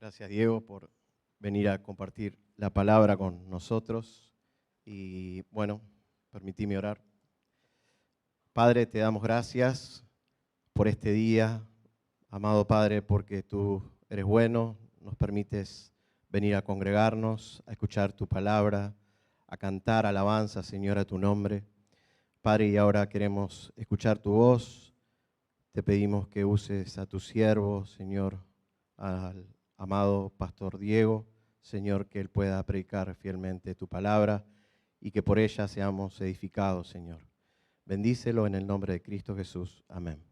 Gracias, Diego, por venir a compartir la palabra con nosotros. Y bueno, permitime orar. Padre, te damos gracias por este día, amado Padre, porque tú eres bueno, nos permites venir a congregarnos, a escuchar tu palabra, a cantar alabanza, Señor, a tu nombre. Padre, y ahora queremos escuchar tu voz. Te pedimos que uses a tu siervo, Señor, al amado Pastor Diego, Señor, que él pueda predicar fielmente tu palabra y que por ella seamos edificados, Señor. Bendícelo en el nombre de Cristo Jesús. Amén.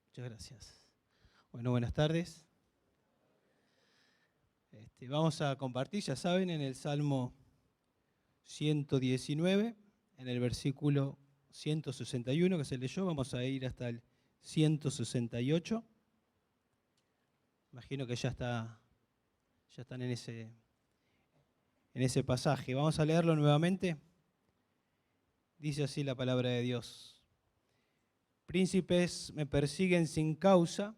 Muchas gracias. Bueno, buenas tardes. Vamos a compartir, ya saben, en el Salmo 119, en el versículo 161 que se leyó, vamos a ir hasta el 168. Imagino que ya están en ese pasaje. Vamos a leerlo nuevamente. Dice así la palabra de Dios. Príncipes me persiguen sin causa,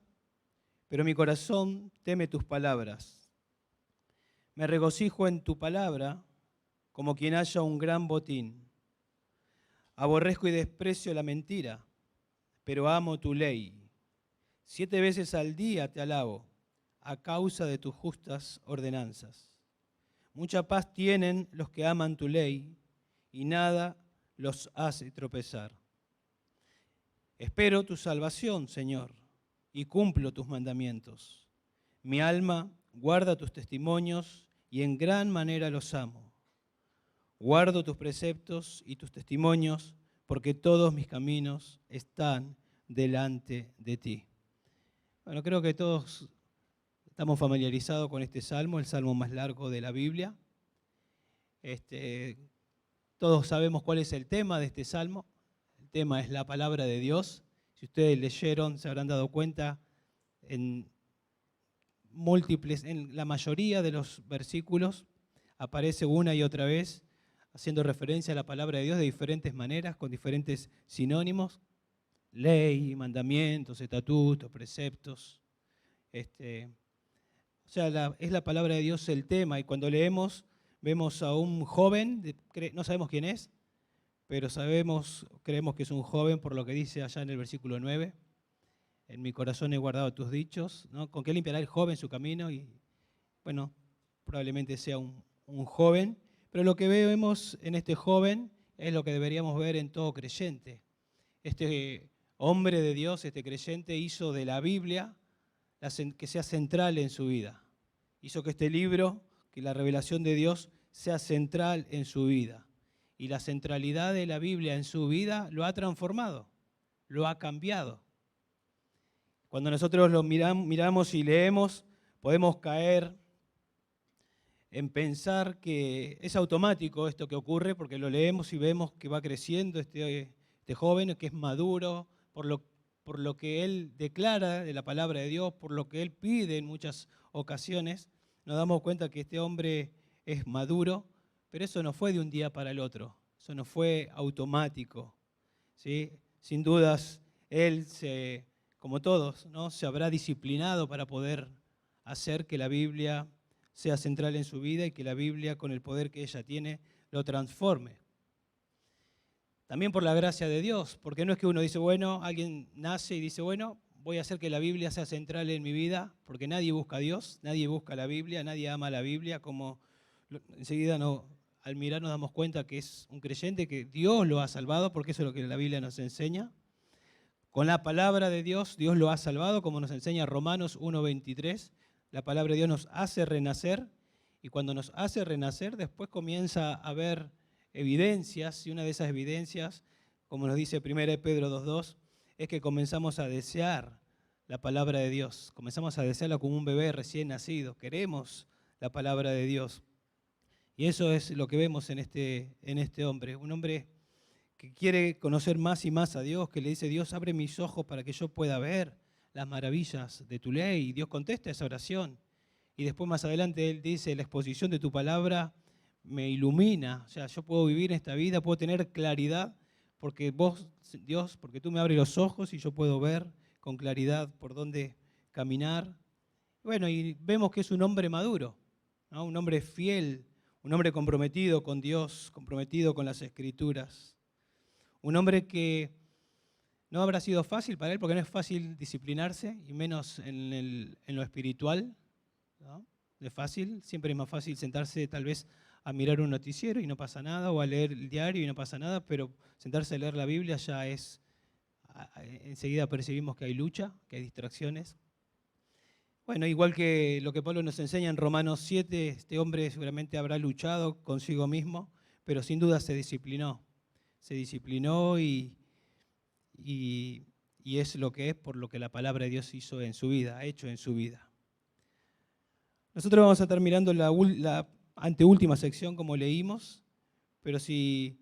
pero mi corazón teme tus palabras. Me regocijo en tu palabra como quien halla un gran botín. Aborrezco y desprecio la mentira, pero amo tu ley. 7 veces al día te alabo a causa de tus justas ordenanzas. Mucha paz tienen los que aman tu ley y nada los hace tropezar. Espero tu salvación, Señor, y cumplo tus mandamientos. Mi alma guarda tus testimonios y en gran manera los amo. Guardo tus preceptos y tus testimonios, porque todos mis caminos están delante de ti. Bueno, creo que todos estamos familiarizados con este salmo, el salmo más largo de la Biblia. Todos sabemos cuál es el tema de este salmo. El tema es la palabra de Dios. Si ustedes leyeron, se habrán dado cuenta en la mayoría de los versículos aparece una y otra vez haciendo referencia a la palabra de Dios de diferentes maneras, con diferentes sinónimos: ley, mandamientos, estatutos, preceptos. O sea, es la palabra de Dios el tema, y cuando leemos vemos a un joven, no sabemos quién es, pero creemos que es un joven por lo que dice allá en el versículo 9. En mi corazón he guardado tus dichos, ¿no? ¿Con qué limpiará el joven su camino? Y bueno, probablemente sea un joven, pero lo que vemos en este joven es lo que deberíamos ver en todo creyente. Este hombre de Dios, este creyente, hizo de la Biblia que sea central en su vida. Hizo que este libro, que la revelación de Dios, sea central en su vida. Y la centralidad de la Biblia en su vida lo ha transformado, lo ha cambiado. Cuando nosotros lo miramos y leemos, podemos caer en pensar que es automático esto que ocurre, porque lo leemos y vemos que va creciendo este joven, que es maduro, por lo que él declara de la palabra de Dios, por lo que él pide en muchas ocasiones. Nos damos cuenta que este hombre es maduro, pero eso no fue de un día para el otro, eso no fue automático, ¿sí? Sin dudas, él, como todos, ¿no?, se habrá disciplinado para poder hacer que la Biblia sea central en su vida y que la Biblia, con el poder que ella tiene, lo transforme. También por la gracia de Dios, porque no es que uno dice, bueno, alguien nace y dice, bueno, voy a hacer que la Biblia sea central en mi vida, porque nadie busca a Dios, nadie busca la Biblia, nadie ama la Biblia, como enseguida al mirar nos damos cuenta que es un creyente, que Dios lo ha salvado, porque eso es lo que la Biblia nos enseña. Con la palabra de Dios, Dios lo ha salvado, como nos enseña Romanos 1:23. La palabra de Dios nos hace renacer, y cuando nos hace renacer, después comienza a haber evidencias, y una de esas evidencias, como nos dice 1 Pedro 2:2, es que comenzamos a desear la palabra de Dios, comenzamos a desearla como un bebé recién nacido, queremos la palabra de Dios. Y eso es lo que vemos en este hombre, un hombre que quiere conocer más y más a Dios, que le dice, Dios, abre mis ojos para que yo pueda ver las maravillas de tu ley. Y Dios contesta esa oración. Y después más adelante él dice, la exposición de tu palabra me ilumina. O sea, yo puedo vivir esta vida, puedo tener claridad, porque vos, Dios, porque tú me abres los ojos y yo puedo ver con claridad por dónde caminar. Bueno, y vemos que es un hombre maduro, ¿no? Un hombre fiel, un hombre comprometido con Dios, comprometido con las Escrituras. Un hombre que no habrá sido fácil para él, porque no es fácil disciplinarse, y menos en lo espiritual, ¿no? No es fácil, siempre es más fácil sentarse tal vez a mirar un noticiero y no pasa nada, o a leer el diario y no pasa nada, pero sentarse a leer la Biblia ya es, enseguida percibimos que hay lucha, que hay distracciones. Bueno, igual que lo que Pablo nos enseña en Romanos 7, este hombre seguramente habrá luchado consigo mismo, pero sin duda se disciplinó. Se disciplinó y es lo que es por lo que la palabra de Dios hizo en su vida, ha hecho en su vida. Nosotros vamos a estar mirando la anteúltima sección como leímos, pero si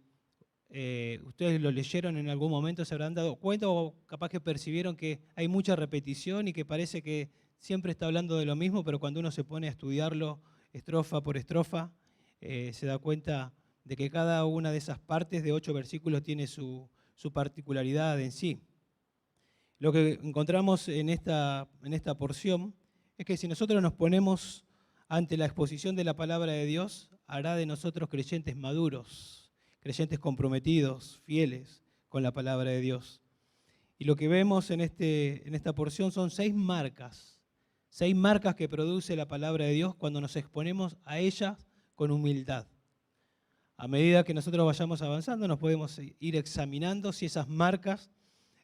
ustedes lo leyeron en algún momento se habrán dado cuenta o capaz que percibieron que hay mucha repetición y que parece que siempre está hablando de lo mismo, pero cuando uno se pone a estudiarlo estrofa por estrofa, se da cuenta de que cada una de esas partes de 8 versículos tiene su particularidad en sí. Lo que encontramos en esta porción es que si nosotros nos ponemos ante la exposición de la palabra de Dios, hará de nosotros creyentes maduros, creyentes comprometidos, fieles con la palabra de Dios. Y lo que vemos en esta porción son 6 marcas que produce la palabra de Dios cuando nos exponemos a ella con humildad. A medida que nosotros vayamos avanzando, nos podemos ir examinando si esas marcas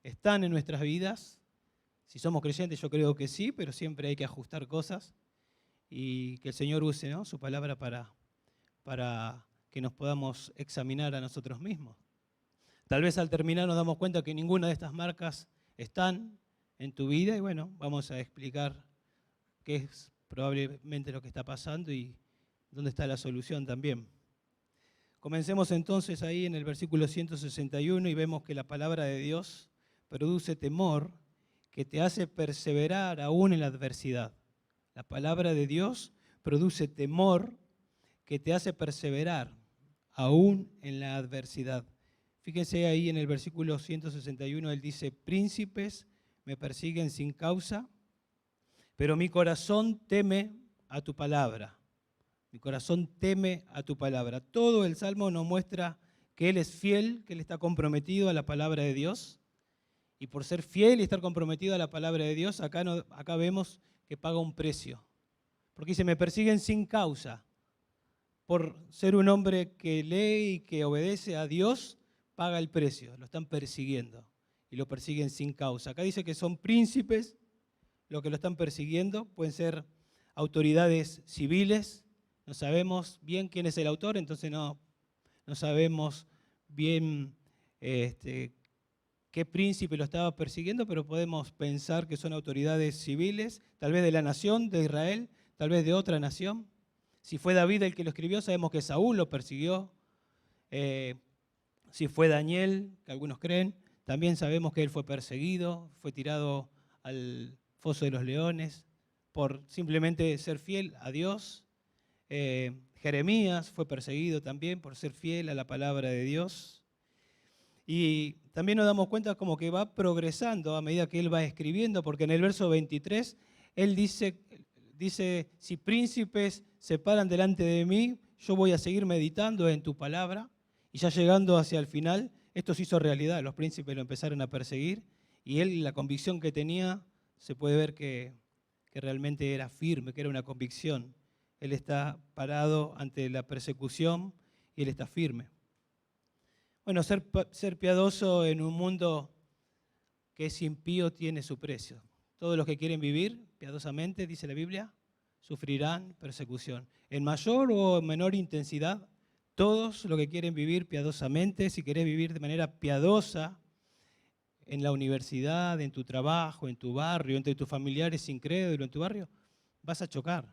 están en nuestras vidas. Si somos creyentes, yo creo que sí, pero siempre hay que ajustar cosas y que el Señor use, ¿no?, su palabra para que nos podamos examinar a nosotros mismos. Tal vez al terminar nos damos cuenta que ninguna de estas marcas están en tu vida y bueno, vamos a explicar qué es probablemente lo que está pasando y dónde está la solución también. Comencemos entonces ahí en el versículo 161 y vemos que la palabra de Dios produce temor que te hace perseverar aún en la adversidad. La palabra de Dios produce temor que te hace perseverar aún en la adversidad. Fíjense ahí en el versículo 161, él dice, príncipes me persiguen sin causa, pero mi corazón teme a tu palabra. Mi corazón teme a tu palabra. Todo el Salmo nos muestra que él es fiel, que él está comprometido a la palabra de Dios. Y por ser fiel y estar comprometido a la palabra de Dios, acá vemos que paga un precio. Porque dice, me persiguen sin causa. Por ser un hombre que lee y que obedece a Dios, paga el precio. Lo están persiguiendo y lo persiguen sin causa. Acá dice que son príncipes los que lo están persiguiendo. Pueden ser autoridades civiles. No sabemos bien quién es el autor, entonces no sabemos bien qué príncipe lo estaba persiguiendo, pero podemos pensar que son autoridades civiles, tal vez de la nación de Israel, tal vez de otra nación. Si fue David el que lo escribió, sabemos que Saúl lo persiguió. Si fue Daniel, que algunos creen, también sabemos que él fue perseguido, fue tirado al foso de los leones por simplemente ser fiel a Dios. Jeremías fue perseguido también por ser fiel a la palabra de Dios. Y también nos damos cuenta como que va progresando a medida que él va escribiendo, porque en el verso 23 él dice, si príncipes se paran delante de mí, yo voy a seguir meditando en tu palabra. Y ya llegando hacia el final, esto se hizo realidad, los príncipes lo empezaron a perseguir y él, la convicción que tenía, se puede ver que realmente era firme, que era una convicción. Él está parado ante la persecución y él está firme. Bueno, ser piadoso en un mundo que es impío tiene su precio. Todos los que quieren vivir piadosamente, dice la Biblia, sufrirán persecución. En mayor o menor intensidad, todos los que quieren vivir piadosamente, si querés vivir de manera piadosa en la universidad, en tu trabajo, en tu barrio, entre tus familiares incrédulos en tu barrio, vas a chocar.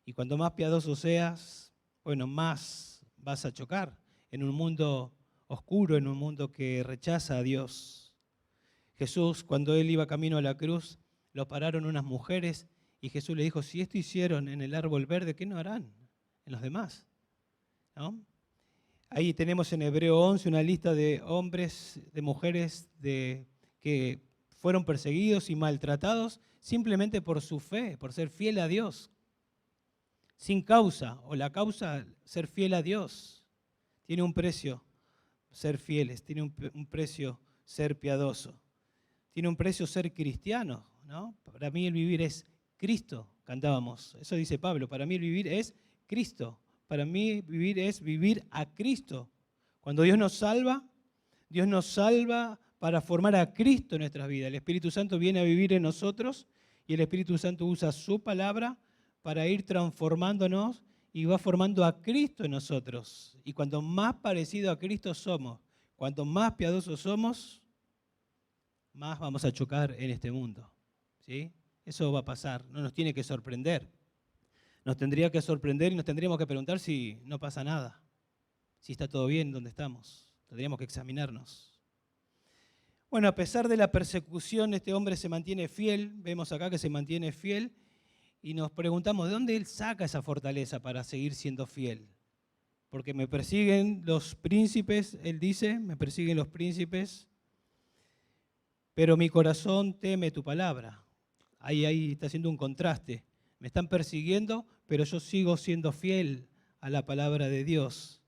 Y cuanto más piadoso seas, bueno, más vas a chocar en un mundo oscuro, en un mundo que rechaza a Dios. Jesús, cuando él iba camino a la cruz, lo pararon unas mujeres y Jesús le dijo, si esto hicieron en el árbol verde, ¿qué no harán en los demás? ¿No? Ahí tenemos en Hebreo 11 una lista de hombres, de mujeres que fueron perseguidos y maltratados simplemente por su fe, por ser fiel a Dios. Sin causa, o la causa, ser fiel a Dios. Tiene un precio ser fieles, tiene un precio ser piadoso. Tiene un precio ser cristiano, ¿no? Para mí el vivir es Cristo, cantábamos. Eso dice Pablo, para mí el vivir es Cristo. Para mí vivir es vivir a Cristo. Cuando Dios nos salva para formar a Cristo en nuestras vidas. El Espíritu Santo viene a vivir en nosotros y el Espíritu Santo usa su palabra para ir transformándonos y va formando a Cristo en nosotros. Y cuanto más parecido a Cristo somos, cuanto más piadosos somos, más vamos a chocar en este mundo. ¿Sí? Eso va a pasar, no nos tiene que sorprender. Nos tendría que sorprender y nos tendríamos que preguntar si no pasa nada, si está todo bien donde estamos. Tendríamos que examinarnos. Bueno, a pesar de la persecución, este hombre se mantiene fiel. Vemos acá que se mantiene fiel y nos preguntamos, ¿de dónde él saca esa fortaleza para seguir siendo fiel? Porque me persiguen los príncipes, él dice, me persiguen los príncipes, pero mi corazón teme tu palabra. Ahí está haciendo un contraste. Me están persiguiendo, pero yo sigo siendo fiel a la palabra de Dios.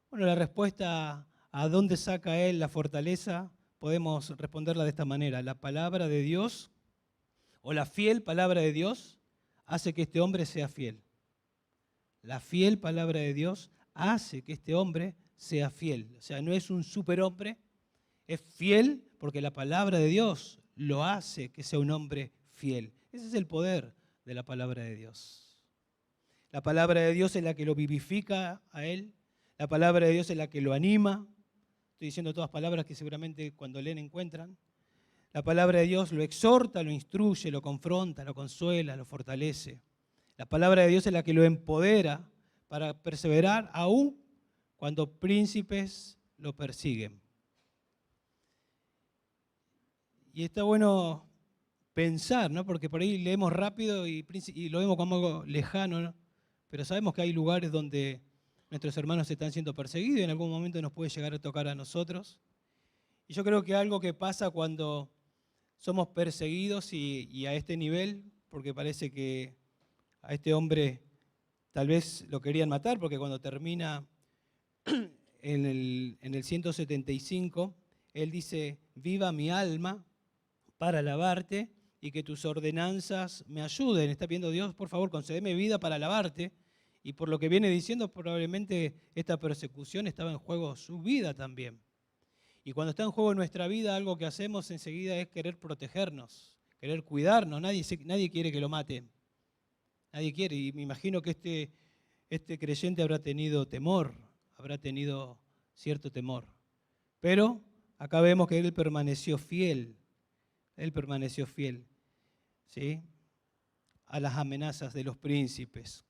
Bueno, la respuesta a dónde saca él la fortaleza, podemos responderla de esta manera. La palabra de Dios, o la fiel palabra de Dios, hace que este hombre sea fiel. La fiel palabra de Dios hace que este hombre sea fiel. O sea, no es un superhombre, es fiel porque la palabra de Dios lo hace que sea un hombre fiel. Ese es el poder de la palabra de Dios. La palabra de Dios es la que lo vivifica a él. La palabra de Dios es la que lo anima. Estoy diciendo todas palabras que seguramente cuando leen encuentran. La palabra de Dios lo exhorta, lo instruye, lo confronta, lo consuela, lo fortalece. La palabra de Dios es la que lo empodera para perseverar aún cuando príncipes lo persiguen. Y está bueno pensar, ¿no? Porque por ahí leemos rápido y lo vemos como algo lejano, ¿no? Pero sabemos que hay lugares donde nuestros hermanos están siendo perseguidos y en algún momento nos puede llegar a tocar a nosotros. Y yo creo que algo que pasa cuando somos perseguidos y a este nivel, porque parece que a este hombre tal vez lo querían matar, porque cuando termina en el 175, él dice, viva mi alma para alabarte y que tus ordenanzas me ayuden. Está pidiendo Dios, por favor, concédeme vida para alabarte. Y por lo que viene diciendo, probablemente esta persecución estaba en juego su vida también. Y cuando está en juego nuestra vida, algo que hacemos enseguida es querer protegernos, querer cuidarnos. Nadie quiere que lo maten. Nadie quiere. Y me imagino que este creyente habrá tenido temor, habrá tenido cierto temor. Pero acá vemos que él permaneció fiel. Él permaneció fiel, ¿sí?, a las amenazas de los príncipes.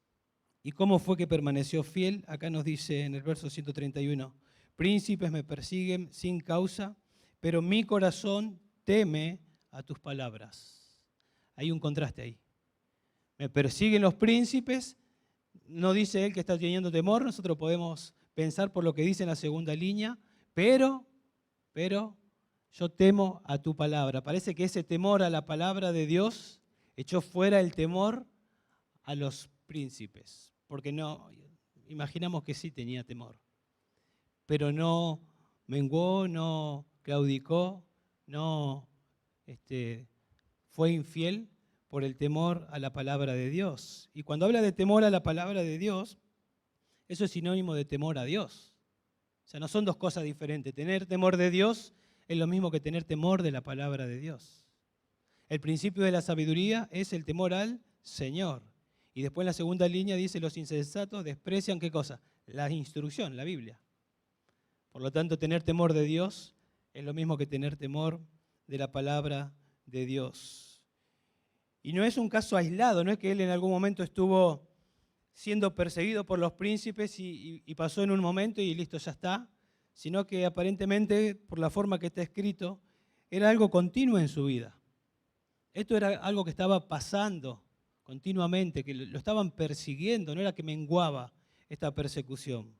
¿Y cómo fue que permaneció fiel? Acá nos dice en el verso 131, príncipes me persiguen sin causa, pero mi corazón teme a tus palabras. Hay un contraste ahí. Me persiguen los príncipes, no dice él que está teniendo temor, nosotros podemos pensar por lo que dice en la segunda línea, pero yo temo a tu palabra. Parece que ese temor a la palabra de Dios echó fuera el temor a los príncipes. Porque no, imaginamos que sí tenía temor, pero no menguó, no claudicó, no fue infiel por el temor a la palabra de Dios. Y cuando habla de temor a la palabra de Dios, eso es sinónimo de temor a Dios. O sea, no son dos cosas diferentes. Tener temor de Dios es lo mismo que tener temor de la palabra de Dios. El principio de la sabiduría es el temor al Señor. Y después en la segunda línea dice, los insensatos desprecian, ¿qué cosa? La instrucción, la Biblia. Por lo tanto, tener temor de Dios es lo mismo que tener temor de la palabra de Dios. Y no es un caso aislado, no es que él en algún momento estuvo siendo perseguido por los príncipes y pasó en un momento y listo, ya está, sino que aparentemente, por la forma que está escrito, era algo continuo en su vida. Esto era algo que estaba pasando continuamente, que lo estaban persiguiendo, no era que menguaba esta persecución.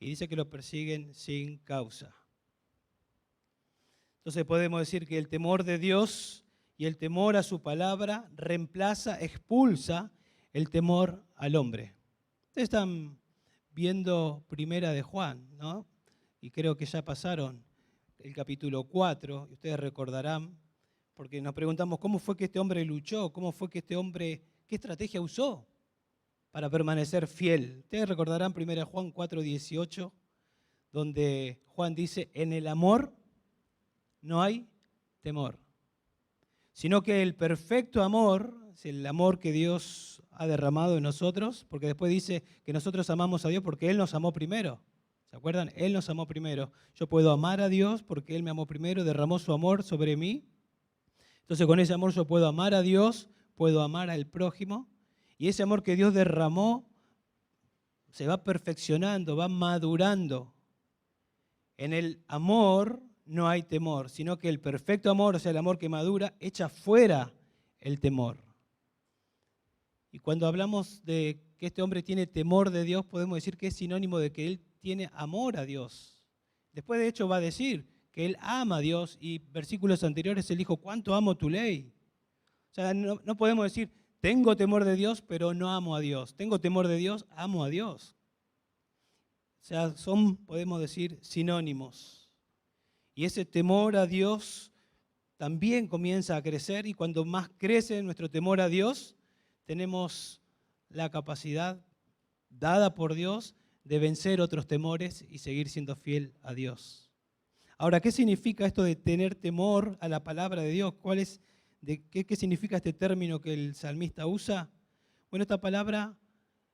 Y dice que lo persiguen sin causa. Entonces podemos decir que el temor de Dios y el temor a su palabra reemplaza, expulsa el temor al hombre. Ustedes están viendo Primera de Juan, ¿no? Y creo que ya pasaron el capítulo 4, y ustedes recordarán, porque nos preguntamos cómo fue que este hombre luchó, cómo fue que este hombre, qué estrategia usó para permanecer fiel. Ustedes recordarán 1 Juan 4:18, donde Juan dice, en el amor no hay temor, sino que el perfecto amor, es el amor que Dios ha derramado en nosotros, porque después dice que nosotros amamos a Dios porque Él nos amó primero. ¿Se acuerdan? Él nos amó primero. Yo puedo amar a Dios porque Él me amó primero, derramó su amor sobre mí. Entonces con ese amor yo puedo amar a Dios, puedo amar al prójimo, y ese amor que Dios derramó se va perfeccionando, va madurando. En el amor no hay temor, sino que el perfecto amor, o sea, el amor que madura, echa fuera el temor. Y cuando hablamos de que este hombre tiene temor de Dios, podemos decir que es sinónimo de que él tiene amor a Dios. Después, de hecho, va a decir que él ama a Dios, y versículos anteriores él dijo, ¿cuánto amo tu ley? O sea, no podemos decir, tengo temor de Dios, pero no amo a Dios. Tengo temor de Dios, amo a Dios. O sea, son, podemos decir, sinónimos. Y ese temor a Dios también comienza a crecer, y cuando más crece nuestro temor a Dios, tenemos la capacidad dada por Dios de vencer otros temores y seguir siendo fiel a Dios. Ahora, ¿qué significa esto de tener temor a la palabra de Dios? ¿Qué significa este término que el salmista usa? Bueno, esta palabra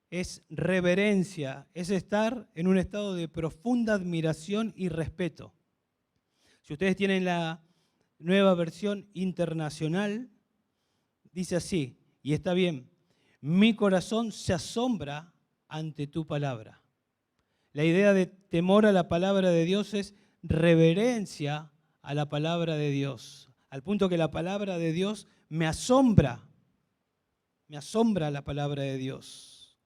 es reverencia, es estar en un estado de profunda admiración y respeto. Si ustedes tienen la nueva versión internacional, dice así, y está bien, mi corazón se asombra ante tu palabra. La idea de temor a la palabra de Dios es reverencia a la palabra de Dios, al punto que la palabra de Dios me asombra la palabra de Dios.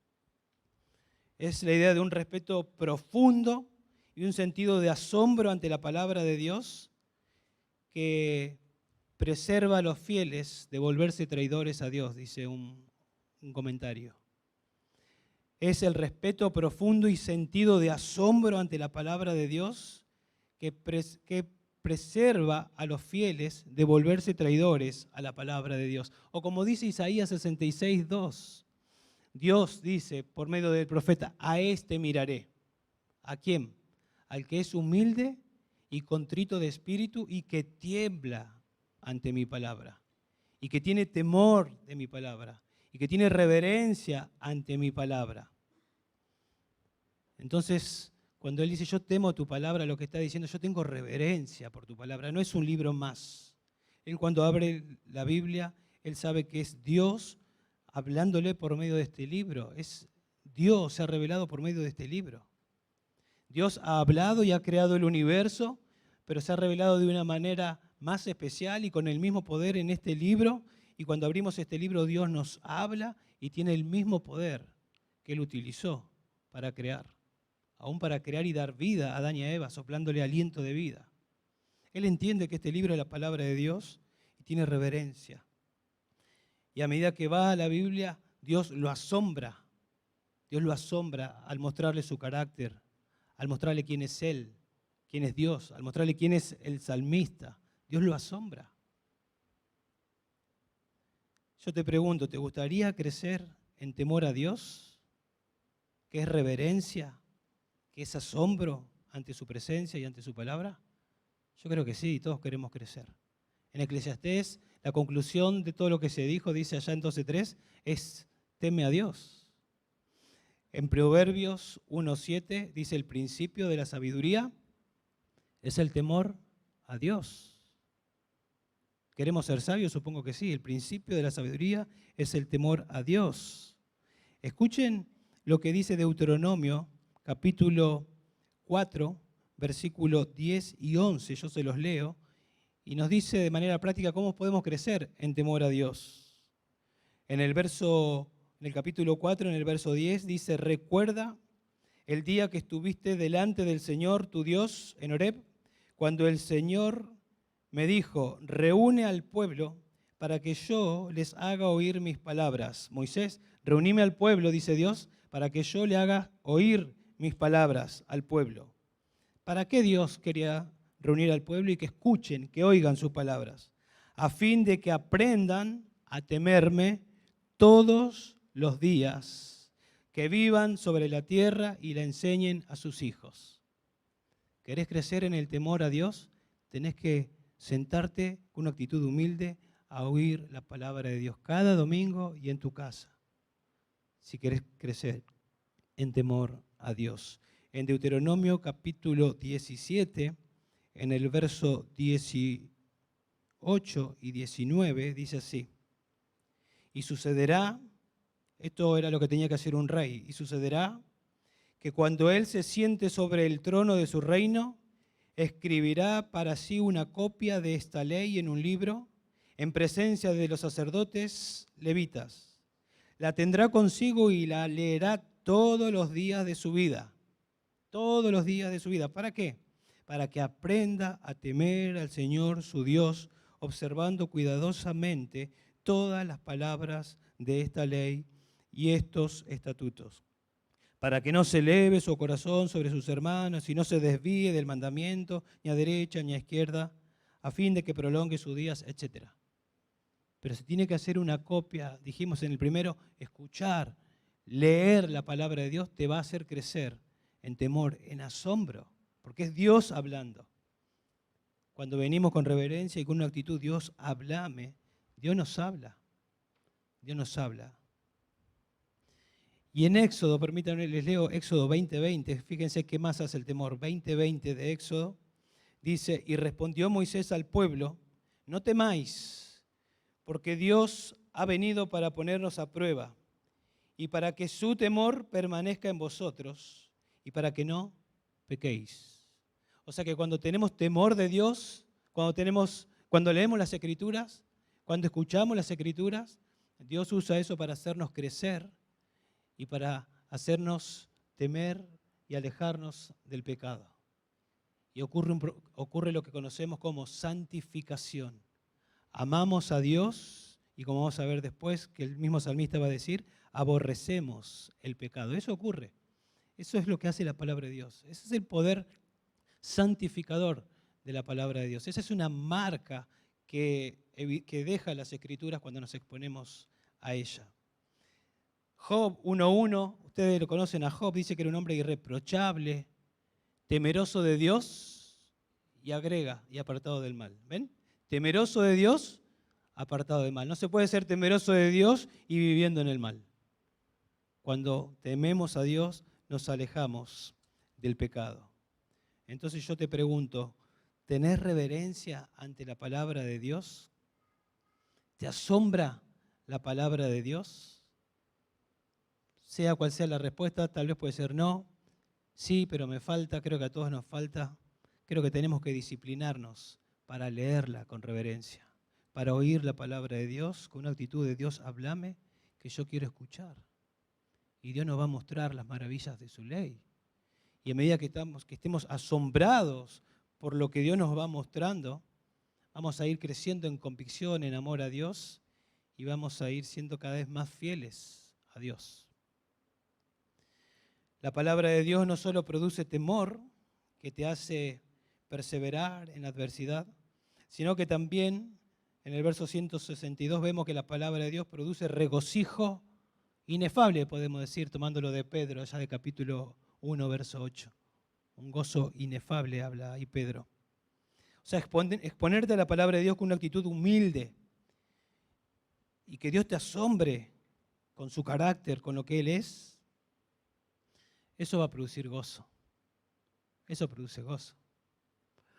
Es la idea de un respeto profundo y un sentido de asombro ante la palabra de Dios que preserva a los fieles de volverse traidores a Dios, dice un comentario. Es el respeto profundo y sentido de asombro ante la palabra de Dios que preserva a los fieles de volverse traidores a la palabra de Dios. O como dice Isaías 66:2, Dios dice por medio del profeta, a este miraré. ¿A quién? Al que es humilde y contrito de espíritu y que tiembla ante mi palabra, y que tiene temor de mi palabra, y que tiene reverencia ante mi palabra. Entonces, cuando él dice, yo temo tu palabra, lo que está diciendo, yo tengo reverencia por tu palabra, no es un libro más. Él cuando abre la Biblia, él sabe que es Dios hablándole por medio de este libro. Dios se ha revelado por medio de este libro. Dios ha hablado y ha creado el universo, pero se ha revelado de una manera más especial y con el mismo poder en este libro. Y cuando abrimos este libro, Dios nos habla y tiene el mismo poder que Él utilizó para crear. Aún para crear y dar vida a Adán y a Eva, soplándole aliento de vida. Él entiende que este libro es la palabra de Dios y tiene reverencia. Y a medida que va a la Biblia, Dios lo asombra. Dios lo asombra al mostrarle su carácter, al mostrarle quién es Él, quién es Dios, al mostrarle quién es el salmista. Dios lo asombra. Yo te pregunto, ¿te gustaría crecer en temor a Dios? ¿Qué es reverencia? ¿Qué es asombro ante su presencia y ante su palabra? Yo creo que sí, todos queremos crecer. En Eclesiastés, la conclusión de todo lo que se dijo, dice allá en 12:3, es teme a Dios. En Proverbios 1:7 dice el principio de la sabiduría es el temor a Dios. ¿Queremos ser sabios? Supongo que sí. El principio de la sabiduría es el temor a Dios. Escuchen lo que dice Deuteronomio, capítulo 4, versículos 10 y 11. Yo se los leo. Y nos dice de manera práctica cómo podemos crecer en temor a Dios. En el capítulo 4, en el verso 10, dice, recuerda el día que estuviste delante del Señor, tu Dios, en Horeb, cuando el Señor me dijo, reúne al pueblo para que yo les haga oír mis palabras. Moisés, reunime al pueblo, dice Dios, para que yo le haga oír mis palabras al pueblo. ¿Para qué Dios quería reunir al pueblo y que escuchen, que oigan sus palabras? A fin de que aprendan a temerme todos los días, que vivan sobre la tierra y la enseñen a sus hijos. ¿Querés crecer en el temor a Dios? Tenés que sentarte con una actitud humilde a oír la palabra de Dios cada domingo y en tu casa, si querés crecer en temor a Dios. En Deuteronomio capítulo 17, en el verso 18 y 19, dice así, y sucederá, esto era lo que tenía que hacer un rey, y sucederá que cuando él se siente sobre el trono de su reino, escribirá para sí una copia de esta ley en un libro, en presencia de los sacerdotes levitas. La tendrá consigo y la leerá todos los días de su vida. Todos los días de su vida. ¿Para qué? Para que aprenda a temer al Señor su Dios, observando cuidadosamente todas las palabras de esta ley y estos estatutos, para que no se eleve su corazón sobre sus hermanos y no se desvíe del mandamiento, ni a derecha ni a izquierda, a fin de que prolongue sus días, etc. Pero se tiene que hacer una copia, dijimos en el primero, escuchar, leer la palabra de Dios te va a hacer crecer en temor, en asombro, porque es Dios hablando. Cuando venimos con reverencia y con una actitud, Dios, háblame, Dios nos habla, Dios nos habla. Y en Éxodo, permítanme, les leo Éxodo 20:20, fíjense qué más hace el temor, 20:20 de Éxodo, dice, y respondió Moisés al pueblo, no temáis, porque Dios ha venido para ponernos a prueba y para que su temor permanezca en vosotros y para que no pequéis. O sea que cuando tenemos temor de Dios, cuando leemos las Escrituras, cuando escuchamos las Escrituras, Dios usa eso para hacernos crecer y para hacernos temer y alejarnos del pecado. Y ocurre lo que conocemos como santificación. Amamos a Dios y como vamos a ver después, que el mismo salmista va a decir, aborrecemos el pecado. Eso ocurre. Eso es lo que hace la palabra de Dios. Ese es el poder santificador de la palabra de Dios. Esa es una marca que deja las Escrituras cuando nos exponemos a ella. Job 1:1, ustedes lo conocen a Job, dice que era un hombre irreprochable, temeroso de Dios y agrega, y apartado del mal. ¿Ven? Temeroso de Dios, apartado del mal. No se puede ser temeroso de Dios y viviendo en el mal. Cuando tememos a Dios, nos alejamos del pecado. Entonces yo te pregunto, ¿tenés reverencia ante la palabra de Dios? ¿Te asombra la palabra de Dios? Sea cual sea la respuesta, tal vez puede ser no, sí, pero me falta, creo que a todos nos falta. Creo que tenemos que disciplinarnos para leerla con reverencia, para oír la palabra de Dios con una actitud de Dios, háblame, que yo quiero escuchar. Y Dios nos va a mostrar las maravillas de su ley. Y a medida que estemos asombrados por lo que Dios nos va mostrando, vamos a ir creciendo en convicción, en amor a Dios, y vamos a ir siendo cada vez más fieles a Dios. La palabra de Dios no solo produce temor, que te hace perseverar en la adversidad, sino que también en el verso 162 vemos que la palabra de Dios produce regocijo inefable, podemos decir, tomándolo de Pedro, allá de capítulo 1, verso 8. Un gozo inefable habla ahí Pedro. O sea, exponerte a la palabra de Dios con una actitud humilde y que Dios te asombre con su carácter, con lo que Él es, eso va a producir gozo. Eso produce gozo.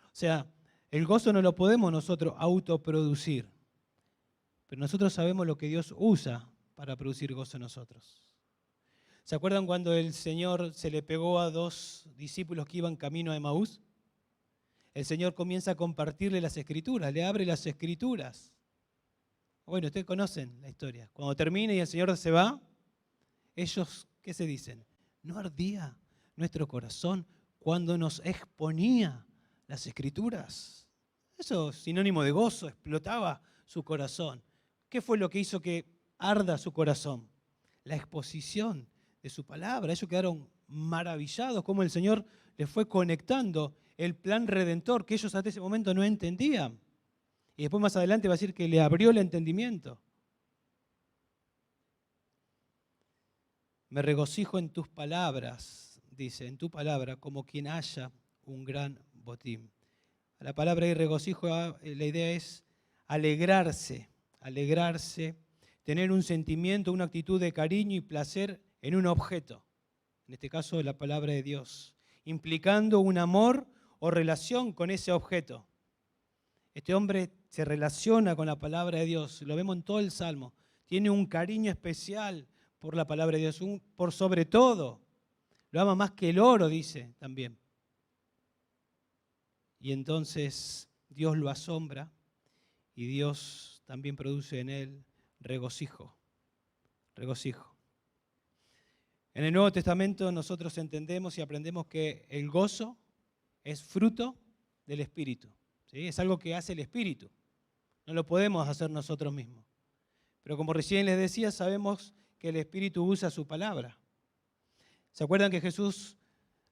O sea, el gozo no lo podemos nosotros autoproducir, pero nosotros sabemos lo que Dios usa para producir gozo en nosotros. ¿Se acuerdan cuando el Señor se le pegó a dos discípulos que iban camino a Emaús? El Señor comienza a compartirle las Escrituras, le abre las Escrituras. Bueno, ustedes conocen la historia. Cuando termina y el Señor se va, ellos, ¿qué se dicen? ¿No ardía nuestro corazón cuando nos exponía las Escrituras? Eso es sinónimo de gozo, explotaba su corazón. ¿Qué fue lo que hizo que arda su corazón? La exposición de su palabra. Ellos quedaron maravillados cómo el Señor les fue conectando el plan redentor que ellos hasta ese momento no entendían. Y después más adelante va a decir que le abrió el entendimiento. Me regocijo en tus palabras, dice, en tu palabra, como quien haya un gran botín. La palabra y regocijo, la idea es alegrarse, tener un sentimiento, una actitud de cariño y placer en un objeto, en este caso la palabra de Dios, implicando un amor o relación con ese objeto. Este hombre se relaciona con la palabra de Dios, lo vemos en todo el Salmo, tiene un cariño especial por la palabra de Dios, por sobre todo, lo ama más que el oro, dice también. Y entonces Dios lo asombra y Dios también produce en él regocijo. En el Nuevo Testamento nosotros entendemos y aprendemos que el gozo es fruto del Espíritu. ¿Sí? Es algo que hace el Espíritu. No lo podemos hacer nosotros mismos. Pero como recién les decía, sabemos que el Espíritu usa su palabra. ¿Se acuerdan que Jesús,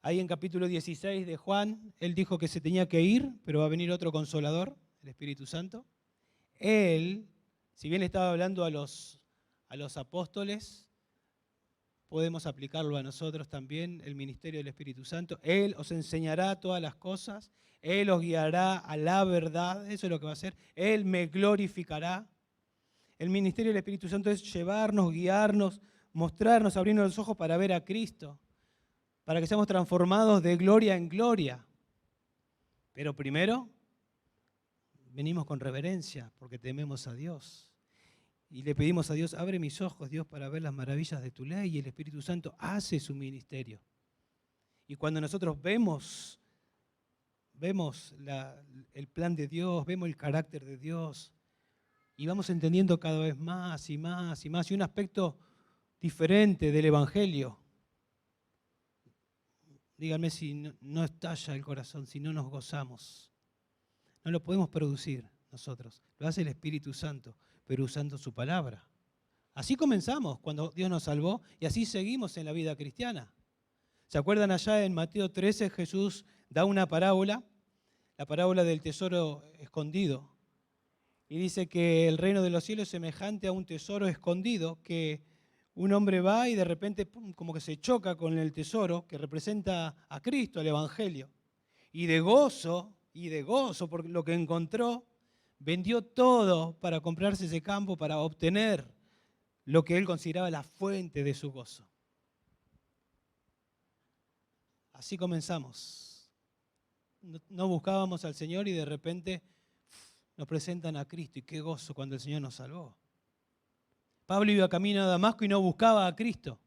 ahí en capítulo 16 de Juan, él dijo que se tenía que ir, pero va a venir otro consolador, el Espíritu Santo? Él, si bien estaba hablando a los apóstoles, podemos aplicarlo a nosotros también, el ministerio del Espíritu Santo. Él os enseñará todas las cosas, Él os guiará a la verdad, eso es lo que va a hacer. Él me glorificará. El ministerio del Espíritu Santo es llevarnos, guiarnos, mostrarnos, abrirnos los ojos para ver a Cristo, para que seamos transformados de gloria en gloria. Pero primero, venimos con reverencia, porque tememos a Dios. Y le pedimos a Dios, abre mis ojos, Dios, para ver las maravillas de tu ley. Y el Espíritu Santo hace su ministerio. Y cuando nosotros vemos el plan de Dios, vemos el carácter de Dios, y vamos entendiendo cada vez más y más y más, y un aspecto diferente del Evangelio. Díganme si no estalla el corazón, si no nos gozamos. No lo podemos producir nosotros, lo hace el Espíritu Santo, pero usando su palabra. Así comenzamos cuando Dios nos salvó y así seguimos en la vida cristiana. ¿Se acuerdan allá en Mateo 13? Jesús da una parábola, la parábola del tesoro escondido. Y dice que el reino de los cielos es semejante a un tesoro escondido, que un hombre va y de repente como que se choca con el tesoro que representa a Cristo, al Evangelio. Y de gozo por lo que encontró, vendió todo para comprarse ese campo, para obtener lo que él consideraba la fuente de su gozo. Así comenzamos. No buscábamos al Señor y de repente nos presentan a Cristo. Y qué gozo cuando el Señor nos salvó. Pablo iba camino a Damasco y no buscaba a Cristo,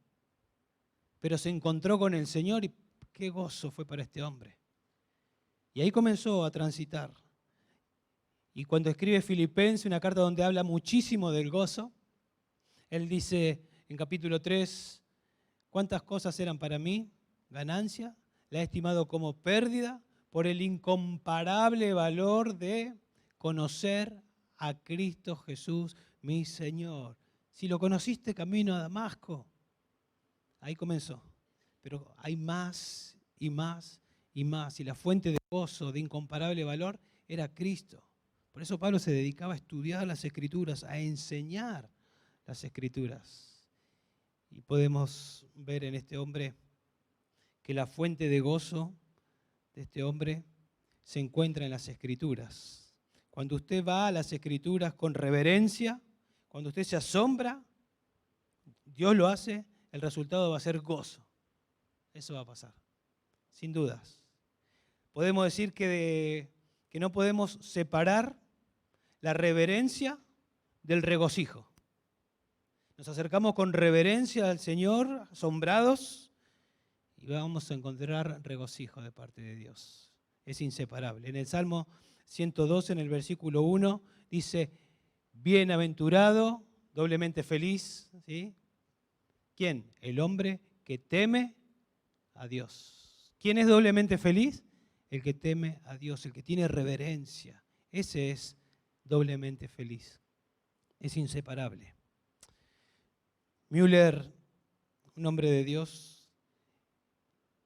pero se encontró con el Señor y qué gozo fue para este hombre. Y ahí comenzó a transitar. Y cuando escribe Filipenses, una carta donde habla muchísimo del gozo, él dice en capítulo 3, ¿cuántas cosas eran para mí ganancia? La he estimado como pérdida por el incomparable valor de conocer a Cristo Jesús, mi Señor. Si lo conociste camino a Damasco, ahí comenzó. Pero hay más y más y más. Y la fuente de gozo, de incomparable valor, era Cristo. Por eso Pablo se dedicaba a estudiar las Escrituras, a enseñar las Escrituras. Y podemos ver en este hombre que la fuente de gozo de este hombre se encuentra en las Escrituras. Cuando usted va a las Escrituras con reverencia, cuando usted se asombra, Dios lo hace, el resultado va a ser gozo. Eso va a pasar, sin dudas. Podemos decir que no podemos separar la reverencia del regocijo. Nos acercamos con reverencia al Señor, asombrados, y vamos a encontrar regocijo de parte de Dios. Es inseparable. En el Salmo 112, en el versículo 1, dice, bienaventurado, doblemente feliz, ¿sí? ¿Quién? El hombre que teme a Dios. ¿Quién es doblemente feliz? El que teme a Dios, el que tiene reverencia, ese es doblemente feliz. Es inseparable. Müller, un hombre de Dios,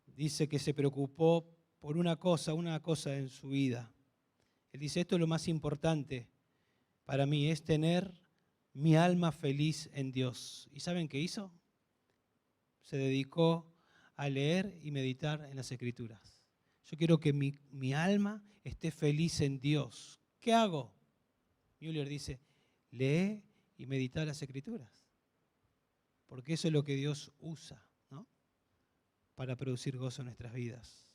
dice que se preocupó por una cosa en su vida. Él dice, esto es lo más importante para mí, es tener mi alma feliz en Dios. ¿Y saben qué hizo? Se dedicó a leer y meditar en las Escrituras. Yo quiero que mi alma esté feliz en Dios. ¿Qué hago? Müller dice, lee y medita las Escrituras. Porque eso es lo que Dios usa, ¿no?, para producir gozo en nuestras vidas.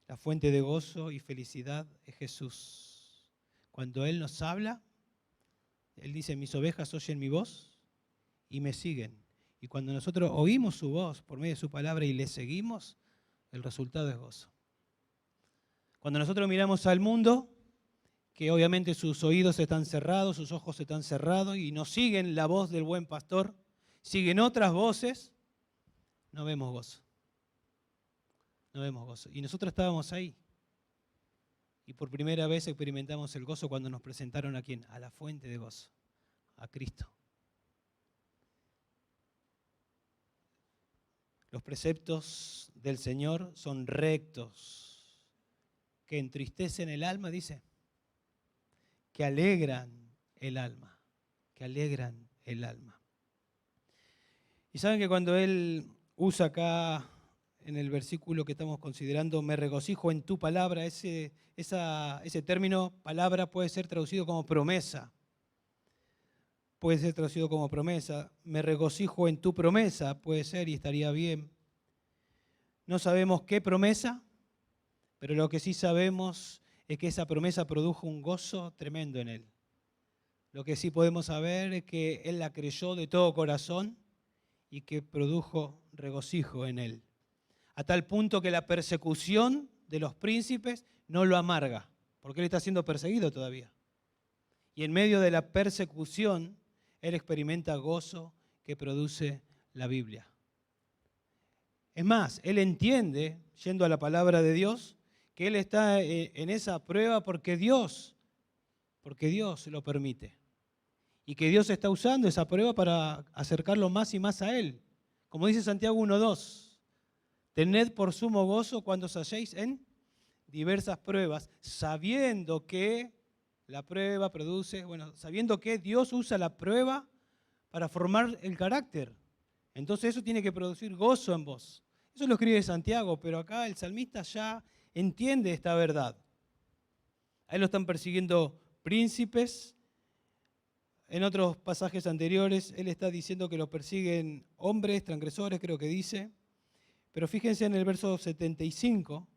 La fuente de gozo y felicidad es Jesús. Cuando Él nos habla, Él dice, mis ovejas oyen mi voz y me siguen. Y cuando nosotros oímos su voz por medio de su palabra y le seguimos, el resultado es gozo. Cuando nosotros miramos al mundo, que obviamente sus oídos están cerrados, sus ojos están cerrados y no siguen la voz del buen pastor, siguen otras voces, no vemos gozo. No vemos gozo. Y nosotros estábamos ahí. Y por primera vez experimentamos el gozo cuando nos presentaron a ¿quién? A la fuente de gozo, a Cristo. Los preceptos del Señor son rectos, que entristecen el alma, dice, que alegran el alma, que alegran el alma. Y saben que cuando Él usa acá en el versículo que estamos considerando, me regocijo en tu palabra, ese término palabra puede ser traducido como promesa. Puede ser traducido como promesa. Me regocijo en tu promesa, puede ser y estaría bien. No sabemos qué promesa, pero lo que sí sabemos es que esa promesa produjo un gozo tremendo en Él. Lo que sí podemos saber es que Él la creyó de todo corazón y que produjo regocijo en Él. A tal punto que la persecución de los príncipes no lo amarga, porque Él está siendo perseguido todavía. Y en medio de la persecución, Él experimenta gozo que produce la Biblia. Es más, Él entiende, yendo a la palabra de Dios, que Él está en esa prueba porque Dios lo permite. Y que Dios está usando esa prueba para acercarlo más y más a Él. Como dice Santiago 1:2, tened por sumo gozo cuando os halléis en diversas pruebas, sabiendo que la prueba produce, sabiendo que Dios usa la prueba para formar el carácter. Entonces eso tiene que producir gozo en vos. Eso lo escribe Santiago, pero acá el salmista ya entiende esta verdad. A él lo están persiguiendo príncipes. En otros pasajes anteriores, él está diciendo que lo persiguen hombres, transgresores, creo que dice. Pero fíjense en el verso 75.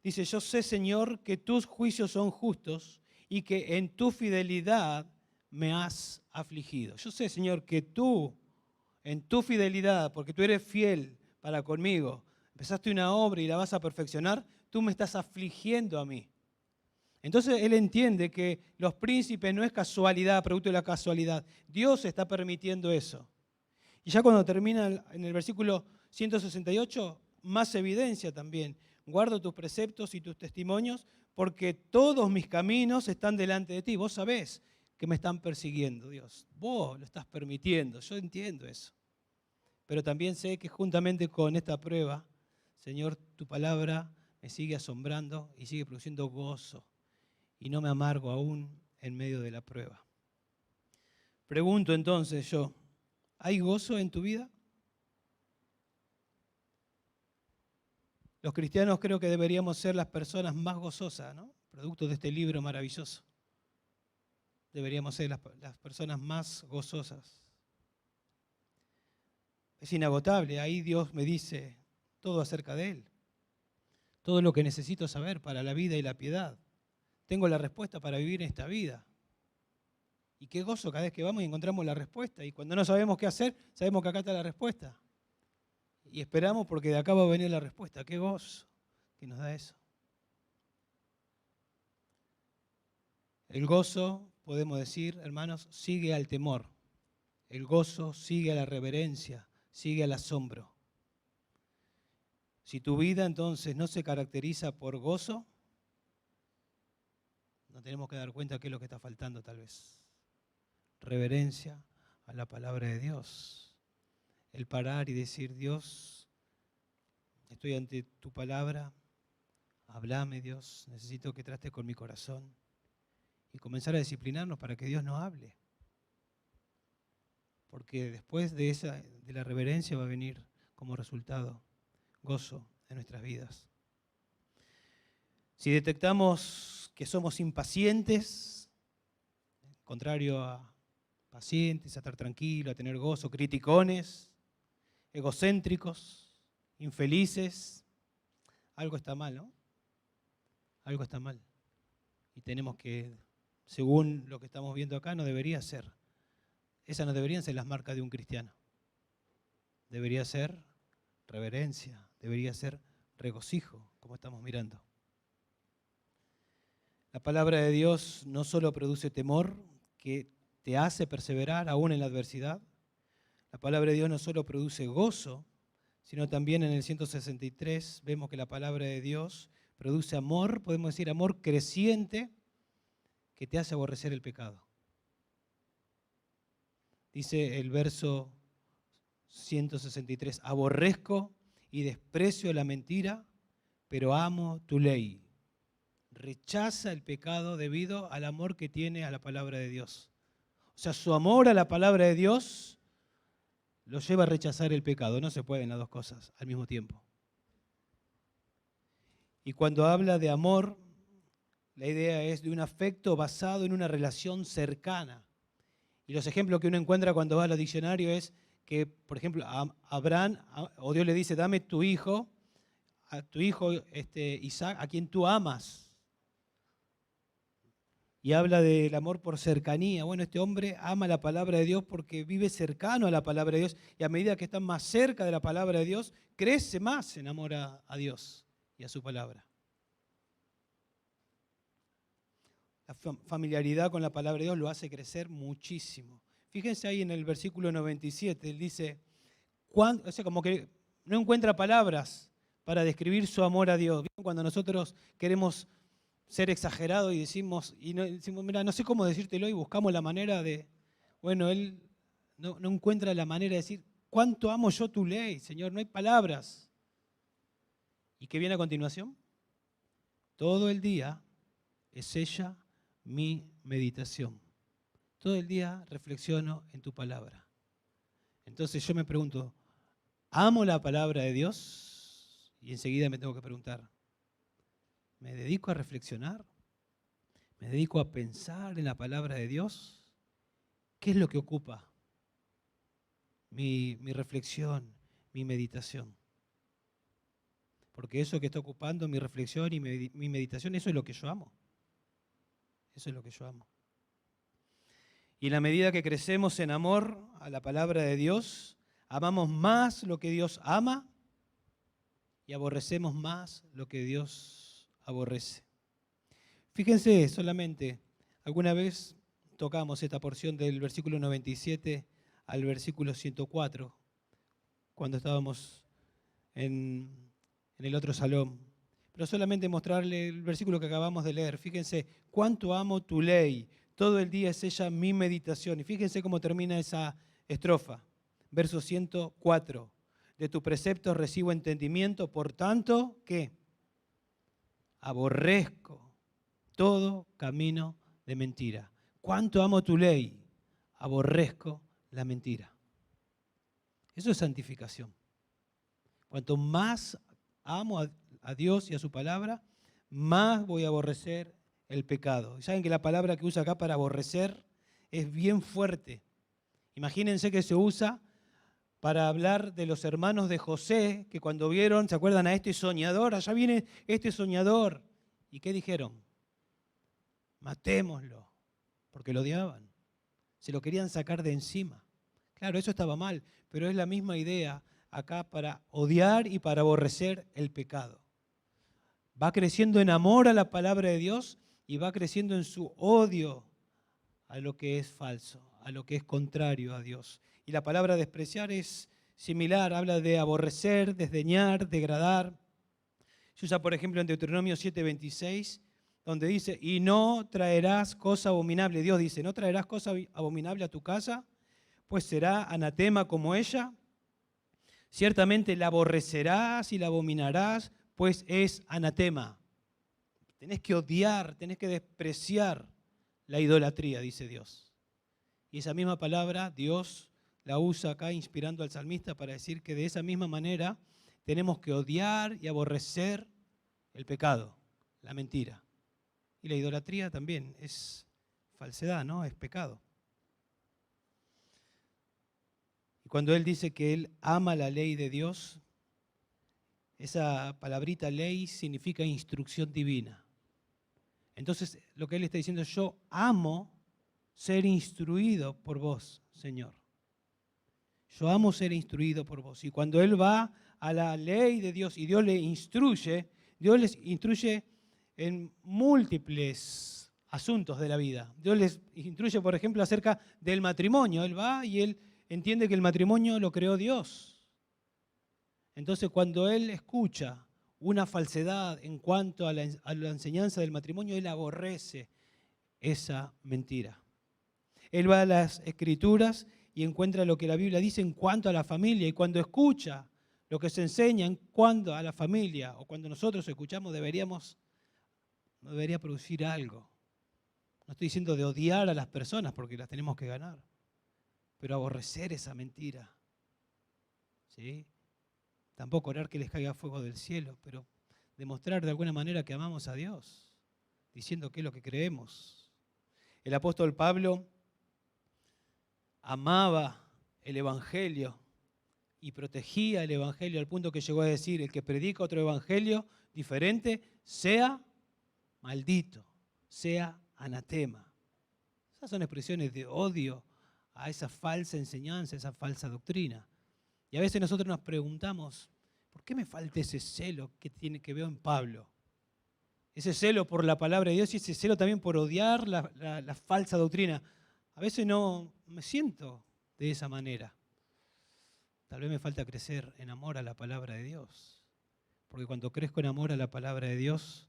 Dice, yo sé, Señor, que tus juicios son justos y que en tu fidelidad me has afligido. Yo sé, Señor, que tú, en tu fidelidad, porque tú eres fiel para conmigo, empezaste una obra y la vas a perfeccionar, tú me estás afligiendo a mí. Entonces él entiende que los príncipes no es casualidad, producto de la casualidad. Dios está permitiendo eso. Y ya cuando termina en el versículo 168, más evidencia también. Guardo tus preceptos y tus testimonios porque todos mis caminos están delante de ti. Vos sabés que me están persiguiendo, Dios. Vos lo estás permitiendo, yo entiendo eso. Pero también sé que juntamente con esta prueba, Señor, tu palabra me sigue asombrando y sigue produciendo gozo. Y no me amargo aún en medio de la prueba. Pregunto entonces yo, ¿hay gozo en tu vida? Los cristianos creo que deberíamos ser las personas más gozosas, ¿no? Producto de este libro maravilloso. Deberíamos ser las personas más gozosas. Es inagotable, ahí Dios me dice todo acerca de Él. Todo lo que necesito saber para la vida y la piedad. Tengo la respuesta para vivir en esta vida. Y qué gozo cada vez que vamos y encontramos la respuesta. Y cuando no sabemos qué hacer, sabemos que acá está la respuesta. Y esperamos porque de acá va a venir la respuesta. Qué gozo que nos da eso. El gozo, podemos decir, hermanos, sigue al temor. El gozo sigue a la reverencia, sigue al asombro. Si tu vida entonces no se caracteriza por gozo, nos tenemos que dar cuenta qué es lo que está faltando tal vez. Reverencia a la palabra de Dios. El parar y decir, Dios, estoy ante tu palabra, háblame Dios, necesito que trates con mi corazón. Y comenzar a disciplinarnos para que Dios nos hable. Porque después de la reverencia va a venir como resultado gozo en nuestras vidas. Si detectamos que somos impacientes, contrario a pacientes, a estar tranquilos, a tener gozo, criticones, egocéntricos, infelices, algo está mal, ¿no? Algo está mal. Y tenemos que, según lo que estamos viendo acá, no debería ser. Esas no deberían ser las marcas de un cristiano. Debería ser reverencia, debería ser regocijo, como estamos mirando. La palabra de Dios no solo produce temor, que te hace perseverar aún en la adversidad. La palabra de Dios no solo produce gozo, sino también en el 163 vemos que la palabra de Dios produce amor, podemos decir amor creciente, que te hace aborrecer el pecado. Dice el verso 163, aborrezco y desprecio la mentira, pero amo tu ley. Rechaza el pecado debido al amor que tiene a la palabra de Dios. O sea, su amor a la palabra de Dios lo lleva a rechazar el pecado. No se pueden las dos cosas al mismo tiempo. Y cuando habla de amor, la idea es de un afecto basado en una relación cercana. Y los ejemplos que uno encuentra cuando va a los diccionarios es que, por ejemplo, a Abraham, o Dios le dice, dame tu hijo, a tu hijo Isaac, a quien tú amas. Y habla del amor por cercanía. Bueno, este hombre ama la palabra de Dios porque vive cercano a la palabra de Dios y a medida que está más cerca de la palabra de Dios, crece más en amor a Dios y a su palabra. La familiaridad con la palabra de Dios lo hace crecer muchísimo. Fíjense ahí en el versículo 97, él dice, o sea, como que no encuentra palabras para describir su amor a Dios. ¿Vieron? Cuando nosotros queremos ser exagerados y decimos, mira, no sé cómo decírtelo y buscamos la manera de, bueno, él no encuentra la manera de decir, ¿cuánto amo yo tu ley, Señor? No hay palabras. ¿Y qué viene a continuación? Todo el día es ella mi meditación. Todo el día reflexiono en tu palabra. Entonces yo me pregunto, ¿amo la palabra de Dios? Y enseguida me tengo que preguntar, ¿me dedico a reflexionar? ¿Me dedico a pensar en la palabra de Dios? ¿Qué es lo que ocupa mi reflexión, mi meditación? Porque eso que está ocupando mi reflexión y mi meditación, eso es lo que yo amo. Eso es lo que yo amo. Y en la medida que crecemos en amor a la palabra de Dios, amamos más lo que Dios ama y aborrecemos más lo que Dios aborrece. Fíjense solamente, alguna vez tocamos esta porción del versículo 97 al versículo 104, cuando estábamos en el otro salón. Pero solamente mostrarle el versículo que acabamos de leer. Fíjense, cuánto amo tu ley, todo el día es ella mi meditación. Y fíjense cómo termina esa estrofa, verso 104. De tu precepto recibo entendimiento, por tanto, ¿qué? Aborrezco todo camino de mentira. Cuánto amo tu ley, aborrezco la mentira. Eso es santificación. Cuanto más amo a Dios y a su palabra, más voy a aborrecer el pecado. Y saben que la palabra que usa acá para aborrecer es bien fuerte. Imagínense que se usa para hablar de los hermanos de José, que cuando vieron, ¿se acuerdan a este soñador? Allá viene este soñador. ¿Y qué dijeron? Matémoslo, porque lo odiaban. Se lo querían sacar de encima. Claro, eso estaba mal, pero es la misma idea acá para odiar y para aborrecer el pecado. Va creciendo en amor a la palabra de Dios y va creciendo en su odio a lo que es falso, a lo que es contrario a Dios. Y la palabra despreciar es similar, habla de aborrecer, desdeñar, degradar. Se usa, por ejemplo, en Deuteronomio 7:26, donde dice, y no traerás cosa abominable. Dios dice, no traerás cosa abominable a tu casa, pues será anatema como ella. Ciertamente la aborrecerás y la abominarás, pues es anatema. Tenés que odiar, tenés que despreciar la idolatría, dice Dios. Y esa misma palabra Dios la usa acá inspirando al salmista para decir que de esa misma manera tenemos que odiar y aborrecer el pecado, la mentira. Y la idolatría también es falsedad, ¿no? Es pecado. Y cuando él dice que él ama la ley de Dios, esa palabrita ley significa instrucción divina. Entonces, lo que él está diciendo es, yo amo ser instruido por vos, Señor. Yo amo ser instruido por vos. Y cuando él va a la ley de Dios y Dios le instruye, Dios les instruye en múltiples asuntos de la vida. Dios les instruye, por ejemplo, acerca del matrimonio. Él va y él entiende que el matrimonio lo creó Dios. Entonces, cuando él escucha una falsedad en cuanto a la enseñanza del matrimonio, él aborrece esa mentira. Él va a las Escrituras y encuentra lo que la Biblia dice en cuanto a la familia, y cuando escucha lo que se enseña en cuanto a la familia, o cuando nosotros escuchamos, debería producir algo. No estoy diciendo de odiar a las personas porque las tenemos que ganar, pero aborrecer esa mentira. ¿Sí? Tampoco orar que les caiga fuego del cielo, pero demostrar de alguna manera que amamos a Dios, diciendo que es lo que creemos. El apóstol Pablo amaba el Evangelio y protegía el Evangelio al punto que llegó a decir, el que predica otro Evangelio diferente, sea maldito, sea anatema. Esas son expresiones de odio a esa falsa enseñanza, esa falsa doctrina. Y a veces nosotros nos preguntamos, ¿por qué me falta ese celo que veo en Pablo? Ese celo por la palabra de Dios y ese celo también por odiar la falsa doctrina. A veces no me siento de esa manera. Tal vez me falta crecer en amor a la palabra de Dios. Porque cuando crezco en amor a la palabra de Dios,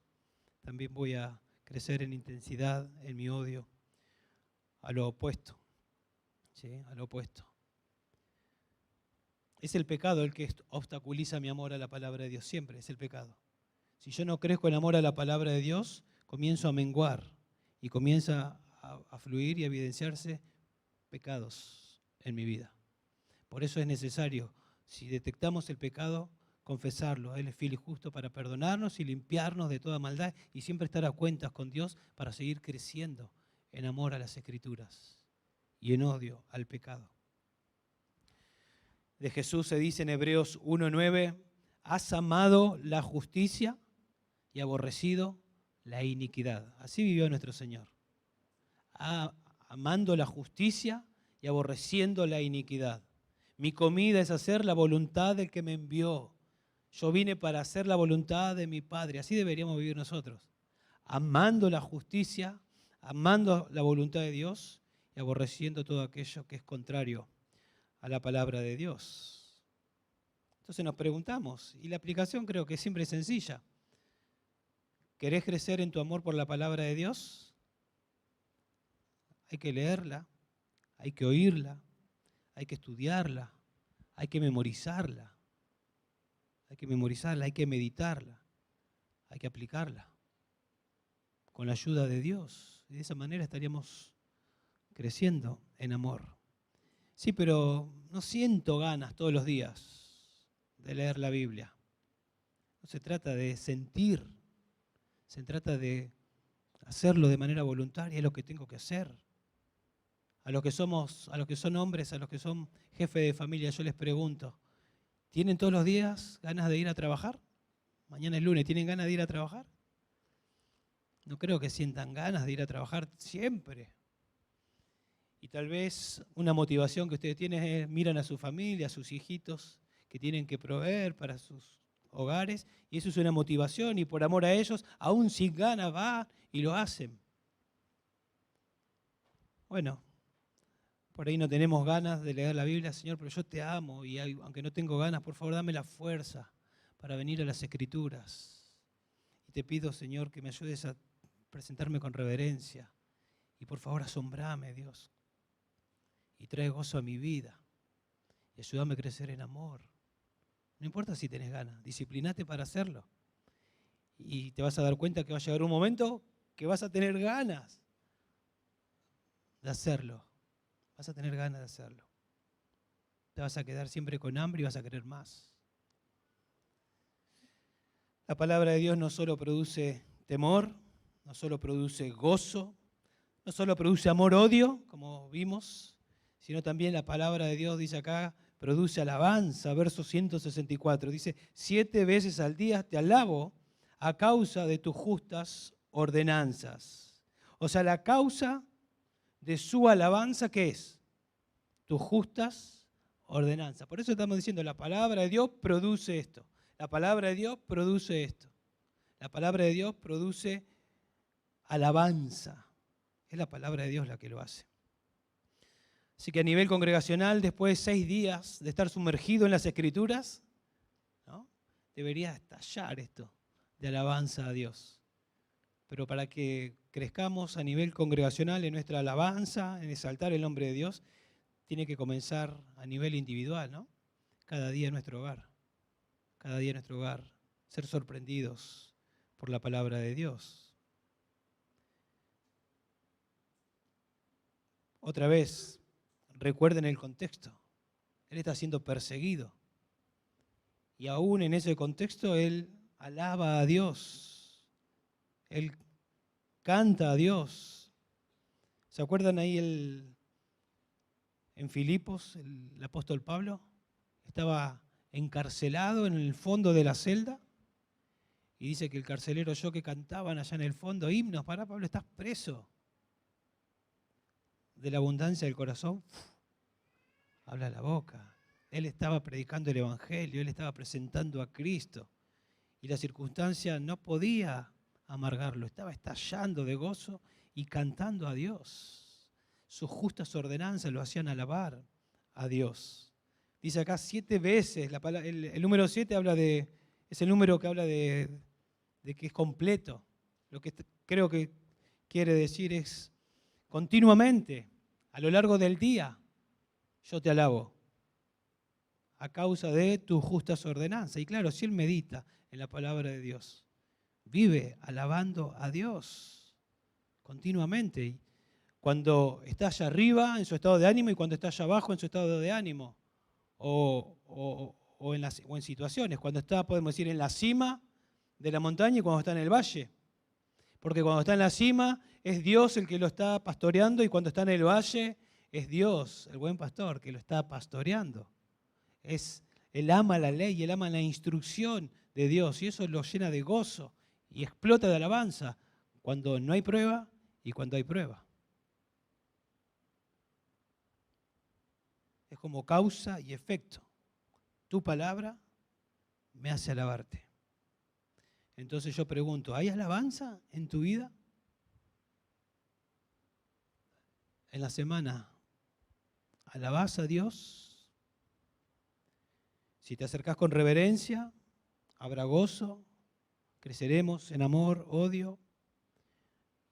también voy a crecer en intensidad en mi odio a lo opuesto. ¿Sí? A lo opuesto. Es el pecado el que obstaculiza mi amor a la palabra de Dios. Siempre es el pecado. Si yo no crezco en amor a la palabra de Dios, comienzo a menguar y comienza a fluir y a evidenciarse pecados en mi vida. Por eso es necesario, si detectamos el pecado, confesarlo. Él es fiel y justo para perdonarnos y limpiarnos de toda maldad y siempre estar a cuentas con Dios para seguir creciendo en amor a las Escrituras y en odio al pecado. De Jesús se dice en Hebreos 1:9, has amado la justicia y aborrecido la iniquidad. Así vivió nuestro Señor, amando la justicia y aborreciendo la iniquidad. Mi comida es hacer la voluntad del que me envió. Yo vine para hacer la voluntad de mi Padre. Así deberíamos vivir nosotros, amando la justicia, amando la voluntad de Dios y aborreciendo todo aquello que es contrario a la palabra de Dios. Entonces nos preguntamos, y la aplicación creo que siempre es sencilla. ¿Querés crecer en tu amor por la palabra de Dios? Hay que leerla, hay que oírla, hay que estudiarla, hay que memorizarla, hay que meditarla, hay que aplicarla con la ayuda de Dios. Y de esa manera estaríamos creciendo en amor. Sí, pero no siento ganas todos los días de leer la Biblia. No se trata de sentir, se trata de hacerlo de manera voluntaria, es lo que tengo que hacer. A los que son hombres, a los que son jefes de familia, yo les pregunto, ¿tienen todos los días ganas de ir a trabajar? Mañana es lunes, ¿tienen ganas de ir a trabajar? No creo que sientan ganas de ir a trabajar siempre. Y tal vez una motivación que ustedes tienen es miran a su familia, a sus hijitos que tienen que proveer para sus hogares, y eso es una motivación, y por amor a ellos, aún sin ganas, van y lo hacen. Bueno, por ahí no tenemos ganas de leer la Biblia, Señor, pero yo te amo, y aunque no tengo ganas, por favor, dame la fuerza para venir a las Escrituras. Y te pido, Señor, que me ayudes a presentarme con reverencia. Y por favor, asombrame, Dios. Y trae gozo a mi vida. Y ayúdame a crecer en amor. No importa si tenés ganas, disciplinate para hacerlo. Y te vas a dar cuenta que va a llegar un momento que vas a tener ganas de hacerlo. Vas a tener ganas de hacerlo. Te vas a quedar siempre con hambre y vas a querer más. La palabra de Dios no solo produce temor, no solo produce gozo, no solo produce amor-odio, como vimos, sino también la palabra de Dios, dice acá, produce alabanza, verso 164. Dice, 7 veces al día te alabo a causa de tus justas ordenanzas. O sea, la causa de su alabanza, ¿qué es? Tus justas ordenanzas. Por eso estamos diciendo, la palabra de Dios produce esto. La palabra de Dios produce esto. La palabra de Dios produce alabanza. Es la palabra de Dios la que lo hace. Así que a nivel congregacional, después de 6 días de estar sumergido en las Escrituras, ¿no?, debería estallar esto de alabanza a Dios. Pero para que crezcamos a nivel congregacional en nuestra alabanza, en exaltar el nombre de Dios, tiene que comenzar a nivel individual, ¿no? Cada día en nuestro hogar. Cada día en nuestro hogar. Ser sorprendidos por la palabra de Dios. Otra vez, recuerden el contexto. Él está siendo perseguido. Y aún en ese contexto, él alaba a Dios. Él canta a Dios. ¿Se acuerdan ahí en Filipos, el apóstol Pablo? Estaba encarcelado en el fondo de la celda. Y dice que el carcelero oyó que cantaban allá en el fondo himnos. Pará, Pablo, estás preso. De la abundancia del corazón, habla la boca. Él estaba predicando el Evangelio, él estaba presentando a Cristo. Y la circunstancia no podía amargarlo, estaba estallando de gozo y cantando a Dios. Sus justas ordenanzas lo hacían alabar a Dios. Dice acá 7 veces, el número 7 es el número que habla de que es completo. Lo que creo que quiere decir es continuamente, a lo largo del día, yo te alabo a causa de tus justas ordenanzas. Y claro, si él medita en la palabra de Dios, vive alabando a Dios continuamente. Y cuando está allá arriba en su estado de ánimo y cuando está allá abajo en su estado de ánimo. O en situaciones, cuando está, podemos decir, en la cima de la montaña y cuando está en el valle. Porque cuando está en la cima es Dios el que lo está pastoreando y cuando está en el valle es Dios, el buen pastor, que lo está pastoreando. Él ama la ley, él ama la instrucción de Dios y eso lo llena de gozo y explota de alabanza cuando no hay prueba y cuando hay prueba. Es como causa y efecto. Tu palabra me hace alabarte. Entonces yo pregunto, ¿hay alabanza en tu vida? En la semana, ¿alabás a Dios? Si te acercás con reverencia, habrá gozo, creceremos en amor, odio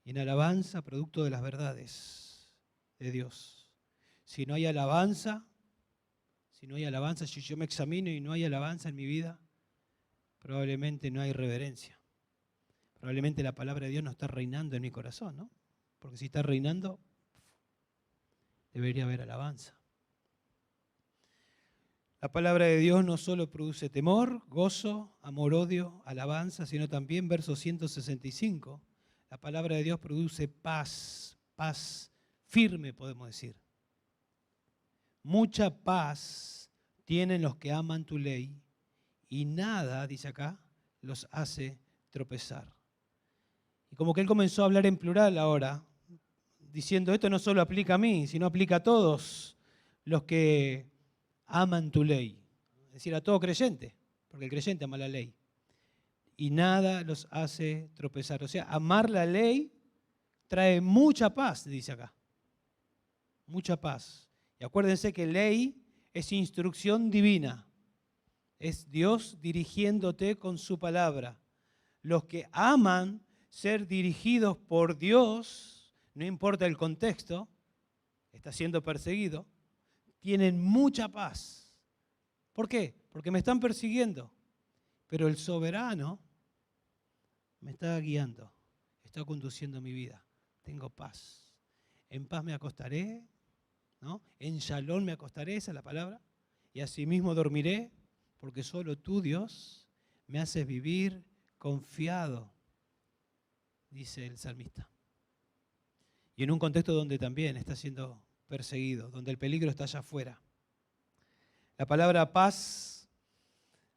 y en alabanza, producto de las verdades de Dios. Si no hay alabanza, si yo me examino y no hay alabanza en mi vida, probablemente no hay reverencia. Probablemente la palabra de Dios no está reinando en mi corazón, ¿no? Porque si está reinando, debería haber alabanza. La palabra de Dios no solo produce temor, gozo, amor, odio, alabanza, sino también, verso 165, la palabra de Dios produce paz, paz firme, podemos decir. Mucha paz tienen los que aman tu ley y nada, dice acá, los hace tropezar. Y como que él comenzó a hablar en plural ahora, diciendo esto no solo aplica a mí, sino aplica a todos los que aman tu ley. Es decir, a todo creyente, porque el creyente ama la ley. Y nada los hace tropezar. O sea, amar la ley trae mucha paz, dice acá. Mucha paz. Y acuérdense que ley es instrucción divina. Es Dios dirigiéndote con su palabra. Los que aman ser dirigidos por Dios, no importa el contexto, está siendo perseguido, tienen mucha paz. ¿Por qué? Porque me están persiguiendo, pero el soberano me está guiando, está conduciendo mi vida. Tengo paz. En paz me acostaré, ¿no? En shalom me acostaré, esa es la palabra, y asimismo dormiré, porque solo tú, Dios, me haces vivir confiado, dice el salmista. Y en un contexto donde también está siendo perseguido, donde el peligro está allá afuera. La palabra paz,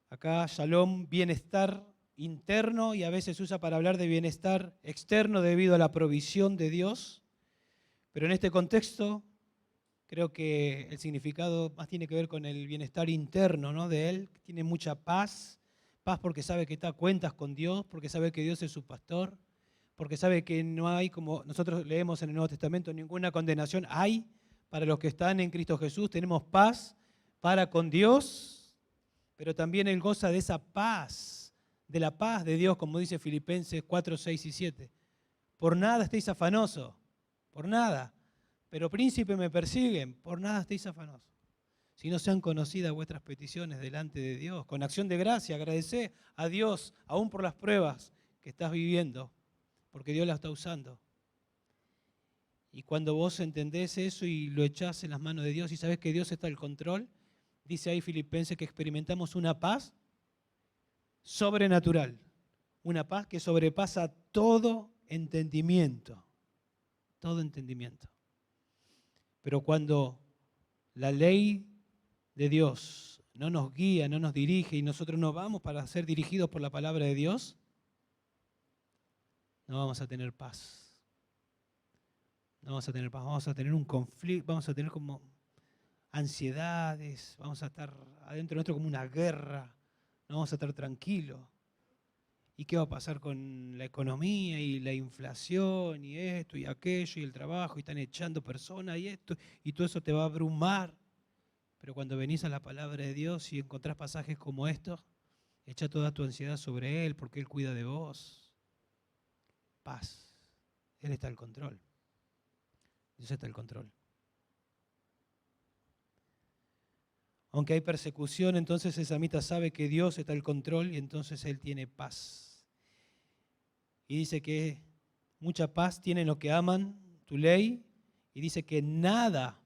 acá shalom, bienestar interno, y a veces se usa para hablar de bienestar externo debido a la provisión de Dios. Pero en este contexto creo que el significado más tiene que ver con el bienestar interno, ¿no? De él. Tiene mucha paz, paz porque sabe que está a cuentas con Dios, porque sabe que Dios es su pastor, porque sabe que no hay, como nosotros leemos en el Nuevo Testamento, ninguna condenación hay para los que están en Cristo Jesús. Tenemos paz para con Dios, pero también él goza de esa paz, de la paz de Dios, como dice Filipenses 4, 6 y 7. Por nada estéis afanosos, por nada. Pero príncipe me persiguen, por nada estéis afanosos. Si no sean conocidas vuestras peticiones delante de Dios, con acción de gracia, agradecé a Dios, aún por las pruebas que estás viviendo, porque Dios las está usando. Y cuando vos entendés eso y lo echás en las manos de Dios y sabés que Dios está al control, dice ahí Filipenses que experimentamos una paz sobrenatural, una paz que sobrepasa todo entendimiento, todo entendimiento. Pero cuando la ley de Dios no nos guía, no nos dirige y nosotros no vamos para ser dirigidos por la palabra de Dios, no vamos a tener paz. No vamos a tener paz, vamos a tener un conflicto, vamos a tener como ansiedades, vamos a estar adentro nuestro como una guerra, no vamos a estar tranquilos. ¿Y qué va a pasar con la economía y la inflación y esto y aquello y el trabajo y están echando personas y esto y todo eso te va a abrumar? Pero cuando venís a la palabra de Dios y encontrás pasajes como estos, echa toda tu ansiedad sobre Él porque Él cuida de vos. Paz. Él está al control. Dios está al control. Aunque hay persecución, entonces el samita sabe que Dios está al control y entonces él tiene paz. Y dice que mucha paz tienen los que aman tu ley y dice que nada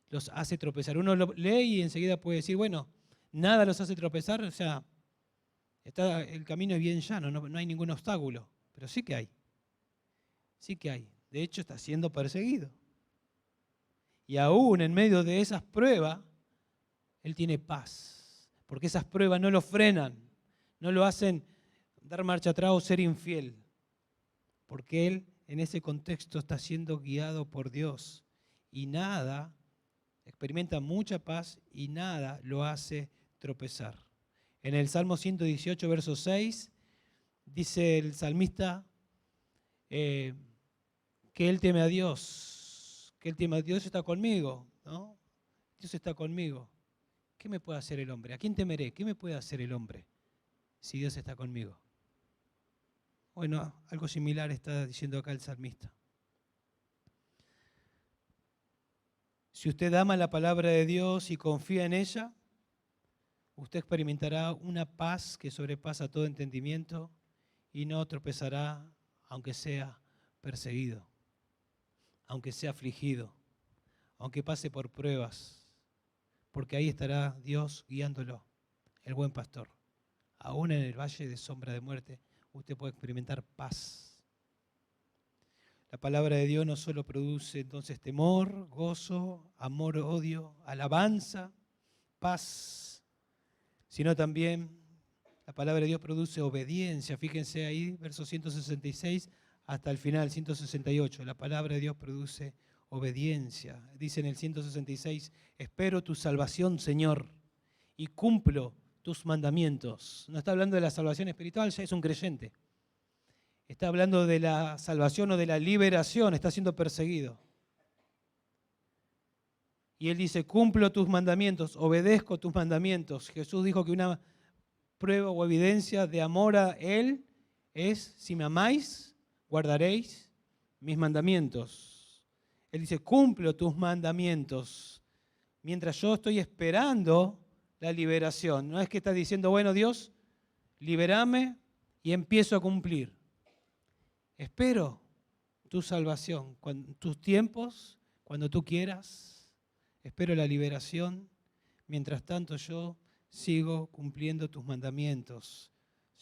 los hace tropezar. Uno lo lee y enseguida puede decir, bueno, nada los hace tropezar, o sea, el camino es bien llano, no hay ningún obstáculo, pero sí que hay. Sí que hay. De hecho, está siendo perseguido. Y aún en medio de esas pruebas, él tiene paz, porque esas pruebas no lo frenan, no lo hacen dar marcha atrás o ser infiel, porque él en ese contexto está siendo guiado por Dios y nada, experimenta mucha paz y nada lo hace tropezar. En el Salmo 118, verso 6, dice el salmista que él teme a Dios, que él teme a Dios, está conmigo, ¿no? Dios está conmigo. ¿Qué me puede hacer el hombre? ¿A quién temeré? ¿Qué me puede hacer el hombre si Dios está conmigo? Bueno, algo similar está diciendo acá el salmista. Si usted ama la palabra de Dios y confía en ella, usted experimentará una paz que sobrepasa todo entendimiento y no tropezará aunque sea perseguido, aunque sea afligido, aunque pase por pruebas. Porque ahí estará Dios guiándolo, el buen pastor. Aún en el valle de sombra de muerte, usted puede experimentar paz. La palabra de Dios no solo produce entonces temor, gozo, amor, odio, alabanza, paz, sino también la palabra de Dios produce obediencia. Fíjense ahí, versos 166 hasta el final, 168. La palabra de Dios produce obediencia. Dice en el 166, espero tu salvación, Señor, y cumplo tus mandamientos. No está hablando de la salvación espiritual, ya es un creyente. Está hablando de la salvación o de la liberación, está siendo perseguido. Y él dice, cumplo tus mandamientos, obedezco tus mandamientos. Jesús dijo que una prueba o evidencia de amor a Él es, si me amáis, guardaréis mis mandamientos. Él dice, cumplo tus mandamientos. Mientras yo estoy esperando la liberación. No es que está diciendo, bueno, Dios, libérame y empiezo a cumplir. Espero tu salvación, tus tiempos, cuando tú quieras. Espero la liberación. Mientras tanto yo sigo cumpliendo tus mandamientos.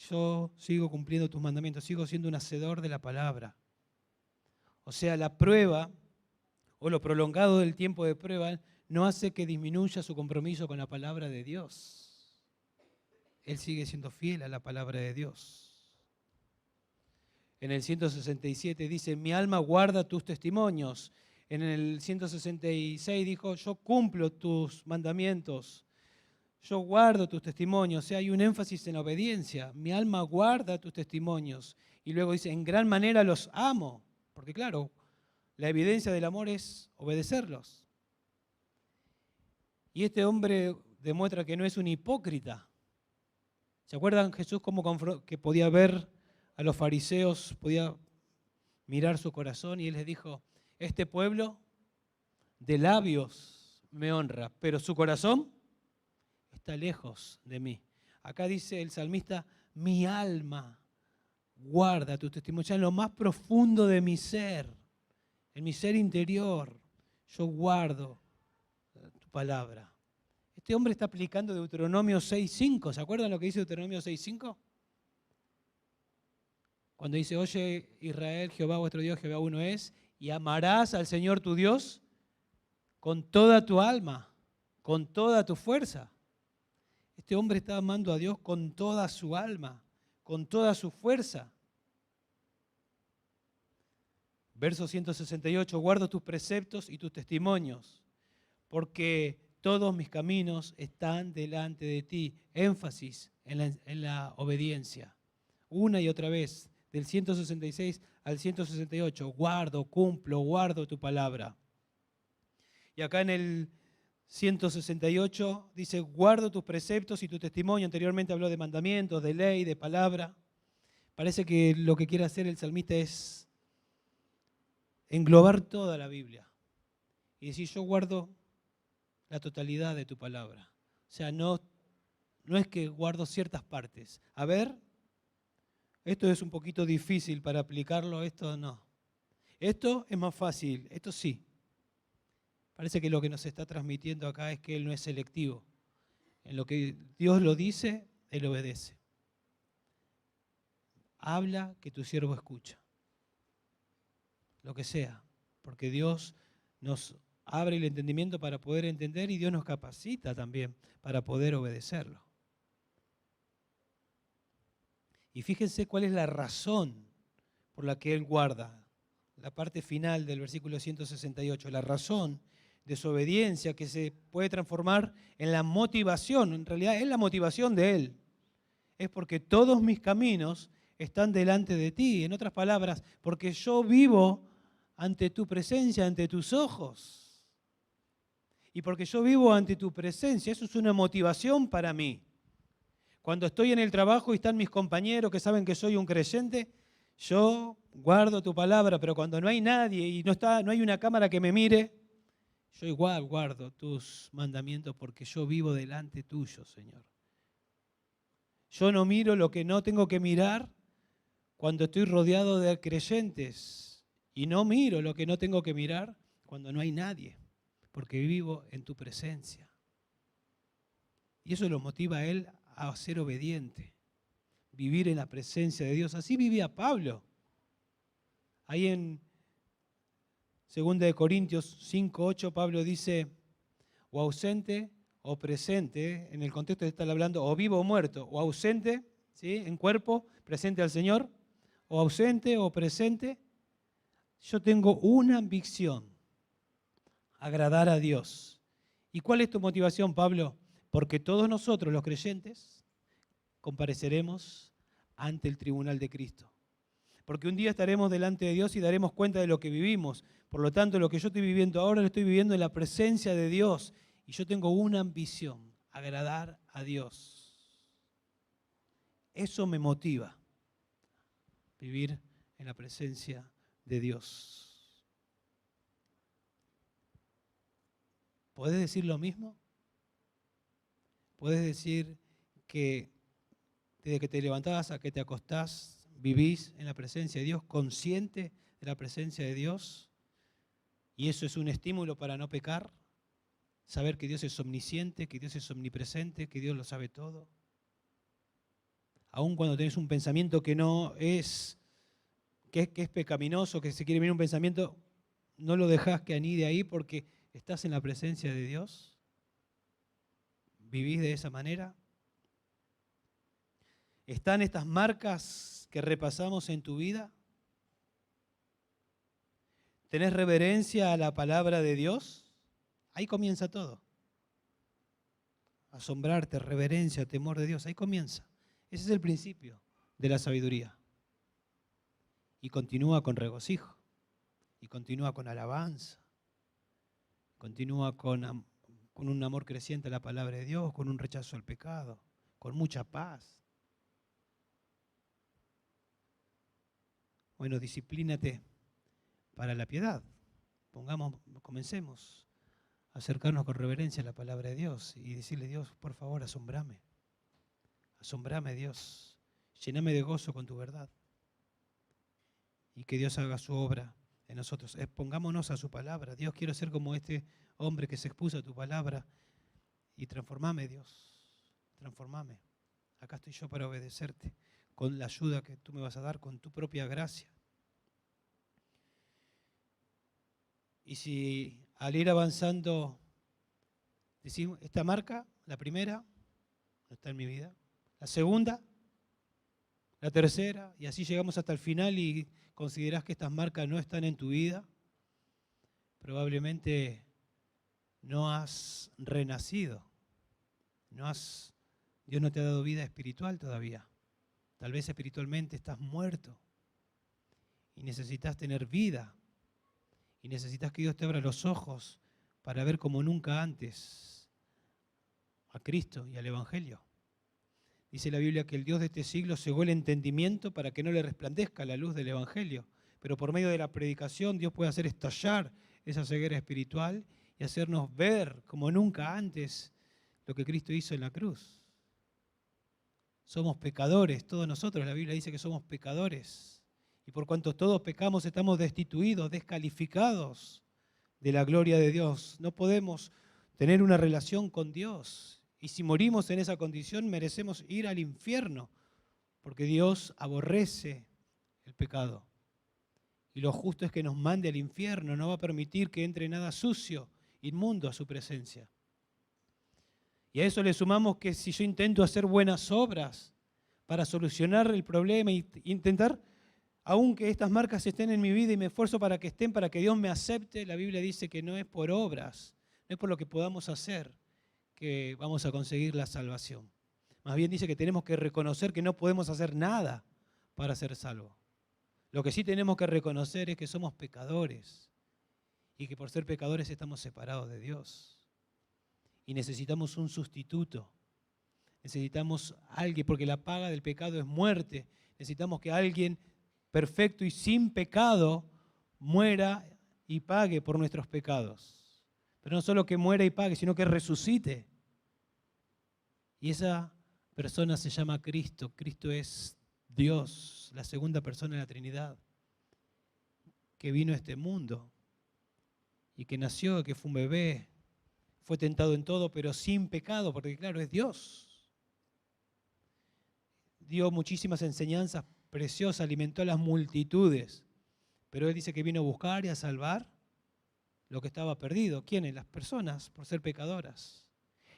Yo sigo cumpliendo tus mandamientos. Sigo siendo un hacedor de la palabra. O sea, la prueba o lo prolongado del tiempo de prueba no hace que disminuya su compromiso con la palabra de Dios. Él sigue siendo fiel a la palabra de Dios. En el 167 dice, mi alma guarda tus testimonios. En el 166 dijo, yo cumplo tus mandamientos. Yo guardo tus testimonios. O sea, hay un énfasis en la obediencia. Mi alma guarda tus testimonios. Y luego dice, en gran manera los amo. Porque claro, la evidencia del amor es obedecerlos. Y este hombre demuestra que no es un hipócrita. ¿Se acuerdan Jesús cómo que podía ver a los fariseos, podía mirar su corazón y él les dijo, este pueblo de labios me honra, pero su corazón está lejos de mí. Acá dice el salmista, mi alma guarda tu testimonio, ya en lo más profundo de mi ser, en mi ser interior, yo guardo tu palabra. Este hombre está aplicando Deuteronomio 6.5. ¿Se acuerdan lo que dice Deuteronomio 6.5? Cuando dice, oye Israel, Jehová vuestro Dios, Jehová uno es, y amarás al Señor tu Dios con toda tu alma, con toda tu fuerza. Este hombre está amando a Dios con toda su alma, con toda su fuerza. Verso 168, guardo tus preceptos y tus testimonios, porque todos mis caminos están delante de ti. Énfasis en la obediencia. Una y otra vez, del 166 al 168, guardo tu palabra. Y acá en el 168 dice, guardo tus preceptos y tu testimonio. Anteriormente habló de mandamientos, de ley, de palabra. Parece que lo que quiere hacer el salmista es englobar toda la Biblia y decir, yo guardo la totalidad de tu palabra. O sea, no es que guardo ciertas partes. A ver, esto es un poquito difícil para aplicarlo, esto no. Esto es más fácil, esto sí. Parece que lo que nos está transmitiendo acá es que Él no es selectivo. En lo que Dios lo dice, Él obedece. Habla que tu siervo escucha. Lo que sea, porque Dios nos abre el entendimiento para poder entender y Dios nos capacita también para poder obedecerlo. Y fíjense cuál es la razón por la que Él guarda. La parte final del versículo 168, la razón de su obediencia que se puede transformar en la motivación. En realidad es la motivación de Él. Es porque todos mis caminos están delante de ti. En otras palabras, porque yo vivo ante tu presencia, ante tus ojos. Y porque yo vivo ante tu presencia, eso es una motivación para mí. Cuando estoy en el trabajo y están mis compañeros que saben que soy un creyente, yo guardo tu palabra, pero cuando no hay nadie y no hay una cámara que me mire, yo igual guardo tus mandamientos porque yo vivo delante tuyo, Señor. Yo no miro lo que no tengo que mirar cuando estoy rodeado de creyentes. Y no miro lo que no tengo que mirar cuando no hay nadie, porque vivo en tu presencia. Y eso lo motiva a él a ser obediente, vivir en la presencia de Dios. Así vivía Pablo. Ahí en 2 Corintios 5:8 Pablo dice, o ausente o presente, en el contexto de estar hablando, o vivo o muerto, o ausente, ¿sí? En cuerpo, presente al Señor, o ausente o presente, yo tengo una ambición, agradar a Dios. ¿Y cuál es tu motivación, Pablo? Porque todos nosotros, los creyentes, compareceremos ante el tribunal de Cristo. Porque un día estaremos delante de Dios y daremos cuenta de lo que vivimos. Por lo tanto, lo que yo estoy viviendo ahora lo estoy viviendo en la presencia de Dios. Y yo tengo una ambición, agradar a Dios. Eso me motiva, vivir en la presencia de Dios. ¿Podés decir lo mismo? ¿Podés decir que desde que te levantás a que te acostás, vivís en la presencia de Dios, consciente de la presencia de Dios? Y eso es un estímulo para no pecar. Saber que Dios es omnisciente, que Dios es omnipresente, que Dios lo sabe todo. Aun cuando tenés un pensamiento que no es, que es pecaminoso, que se quiere venir un pensamiento, no lo dejás que anide ahí porque estás en la presencia de Dios. ¿Vivís de esa manera? ¿Están estas marcas que repasamos en tu vida? ¿Tenés reverencia a la palabra de Dios? Ahí comienza todo. Asombrarte, reverencia, temor de Dios, ahí comienza. Ese es el principio de la sabiduría. Y continúa con regocijo, y continúa con alabanza, continúa con un amor creciente a la palabra de Dios, con un rechazo al pecado, con mucha paz. Bueno, disciplínate para la piedad. Comencemos a acercarnos con reverencia a la palabra de Dios y decirle: Dios, por favor, asombrame. Asombrame, Dios. Lléname de gozo con tu verdad. Y que Dios haga su obra en nosotros. Expongámonos a su palabra. Dios, quiero ser como este hombre que se expuso a tu palabra. Y transformame, Dios. Transformame. Acá estoy yo para obedecerte, con la ayuda que tú me vas a dar, con tu propia gracia. Y si al ir avanzando decimos, esta marca, la primera, no está en mi vida, la segunda, la tercera, y así llegamos hasta el final y considerás que estas marcas no están en tu vida, probablemente no has renacido, Dios no te ha dado vida espiritual todavía. Tal vez espiritualmente estás muerto y necesitas tener vida y necesitas que Dios te abra los ojos para ver como nunca antes a Cristo y al Evangelio. Dice la Biblia que el Dios de este siglo cegó el entendimiento para que no le resplandezca la luz del Evangelio. Pero por medio de la predicación Dios puede hacer estallar esa ceguera espiritual y hacernos ver como nunca antes lo que Cristo hizo en la cruz. Somos pecadores, todos nosotros, la Biblia dice que somos pecadores. Y por cuanto todos pecamos, estamos destituidos, descalificados de la gloria de Dios. No podemos tener una relación con Dios. Y si morimos en esa condición, merecemos ir al infierno, porque Dios aborrece el pecado. Y lo justo es que nos mande al infierno, no va a permitir que entre nada sucio, inmundo a su presencia. Y a eso le sumamos que si yo intento hacer buenas obras para solucionar el problema e intentar, aunque estas marcas estén en mi vida y me esfuerzo para que estén, para que Dios me acepte, la Biblia dice que no es por obras, no es por lo que podamos hacer que vamos a conseguir la salvación. Más bien dice que tenemos que reconocer que no podemos hacer nada para ser salvos. Lo que sí tenemos que reconocer es que somos pecadores y que por ser pecadores estamos separados de Dios. Y necesitamos un sustituto. Necesitamos alguien, porque la paga del pecado es muerte. Necesitamos que alguien perfecto y sin pecado muera y pague por nuestros pecados. Pero no solo que muera y pague, sino que resucite. Y esa persona se llama Cristo. Cristo es Dios, la segunda persona de la Trinidad, que vino a este mundo y que nació, que fue un bebé, fue tentado en todo, pero sin pecado, porque claro, es Dios. Dio muchísimas enseñanzas preciosas, alimentó a las multitudes, pero Él dice que vino a buscar y a salvar lo que estaba perdido. ¿Quiénes? Las personas, por ser pecadoras.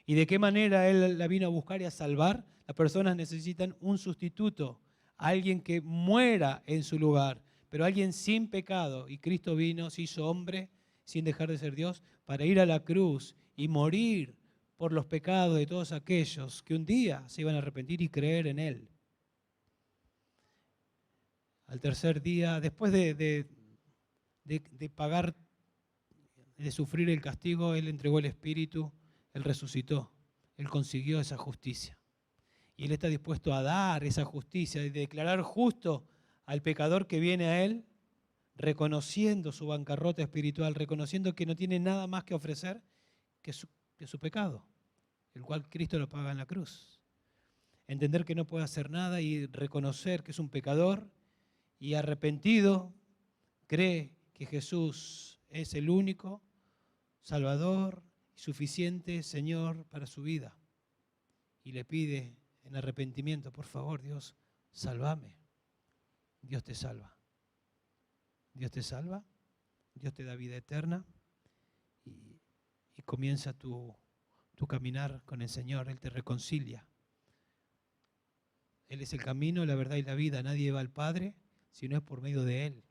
¿Y de qué manera Él la vino a buscar y a salvar? Las personas necesitan un sustituto, alguien que muera en su lugar, pero alguien sin pecado. Y Cristo vino, se hizo hombre, sin dejar de ser Dios, para ir a la cruz y morir por los pecados de todos aquellos que un día se iban a arrepentir y creer en Él. Al tercer día, después de pagar, de sufrir el castigo, Él entregó el Espíritu, Él resucitó, Él consiguió esa justicia. Y Él está dispuesto a dar esa justicia y declarar justo al pecador que viene a Él reconociendo su bancarrota espiritual, reconociendo que no tiene nada más que ofrecer que su pecado, el cual Cristo lo paga en la cruz. Entender que no puede hacer nada y reconocer que es un pecador y arrepentido, cree que Jesús es el único Salvador y suficiente Señor para su vida. Y le pide en arrepentimiento, por favor, Dios, sálvame. Dios te salva. Dios te salva, Dios te da vida eterna y comienza tu caminar con el Señor. Él te reconcilia. Él es el camino, la verdad y la vida. Nadie va al Padre si no es por medio de Él.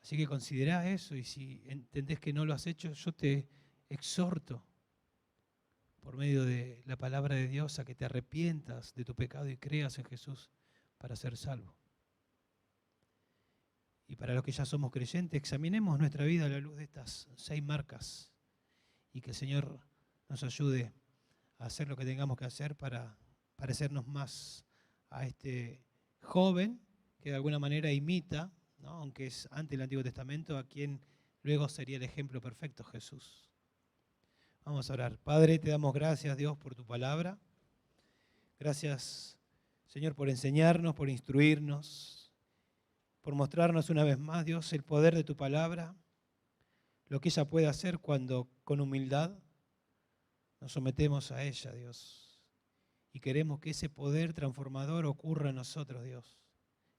Así que considera eso y si entendés que no lo has hecho, yo te exhorto por medio de la palabra de Dios a que te arrepientas de tu pecado y creas en Jesús para ser salvo. Y para los que ya somos creyentes, examinemos nuestra vida a la luz de estas 6 marcas y que el Señor nos ayude a hacer lo que tengamos que hacer para parecernos más a este joven que de alguna manera imita, ¿no? Aunque es ante el Antiguo Testamento, a quien luego sería el ejemplo perfecto, Jesús. Vamos a orar. Padre, te damos gracias, Dios, por tu palabra. Gracias, Señor, por enseñarnos, por instruirnos, por mostrarnos una vez más, Dios, el poder de tu palabra, lo que ella puede hacer cuando con humildad nos sometemos a ella, Dios. Y queremos que ese poder transformador ocurra en nosotros, Dios,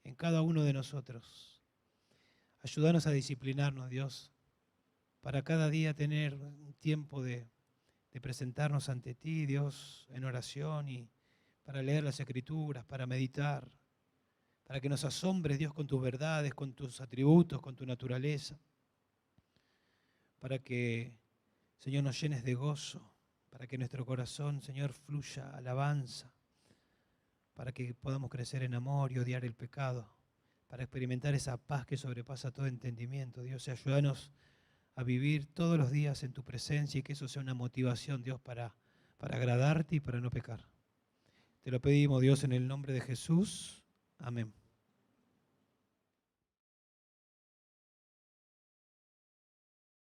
en cada uno de nosotros. Ayúdanos a disciplinarnos, Dios, para cada día tener un tiempo de presentarnos ante ti, Dios, en oración y para leer las Escrituras, para meditar, para que nos asombres, Dios, con tus verdades, con tus atributos, con tu naturaleza, para que, Señor, nos llenes de gozo, para que nuestro corazón, Señor, fluya alabanza, para que podamos crecer en amor y odiar el pecado, para experimentar esa paz que sobrepasa todo entendimiento, Dios, y ayúdanos a vivir todos los días en tu presencia y que eso sea una motivación, Dios, para agradarte y para no pecar. Te lo pedimos, Dios, en el nombre de Jesús. Amén.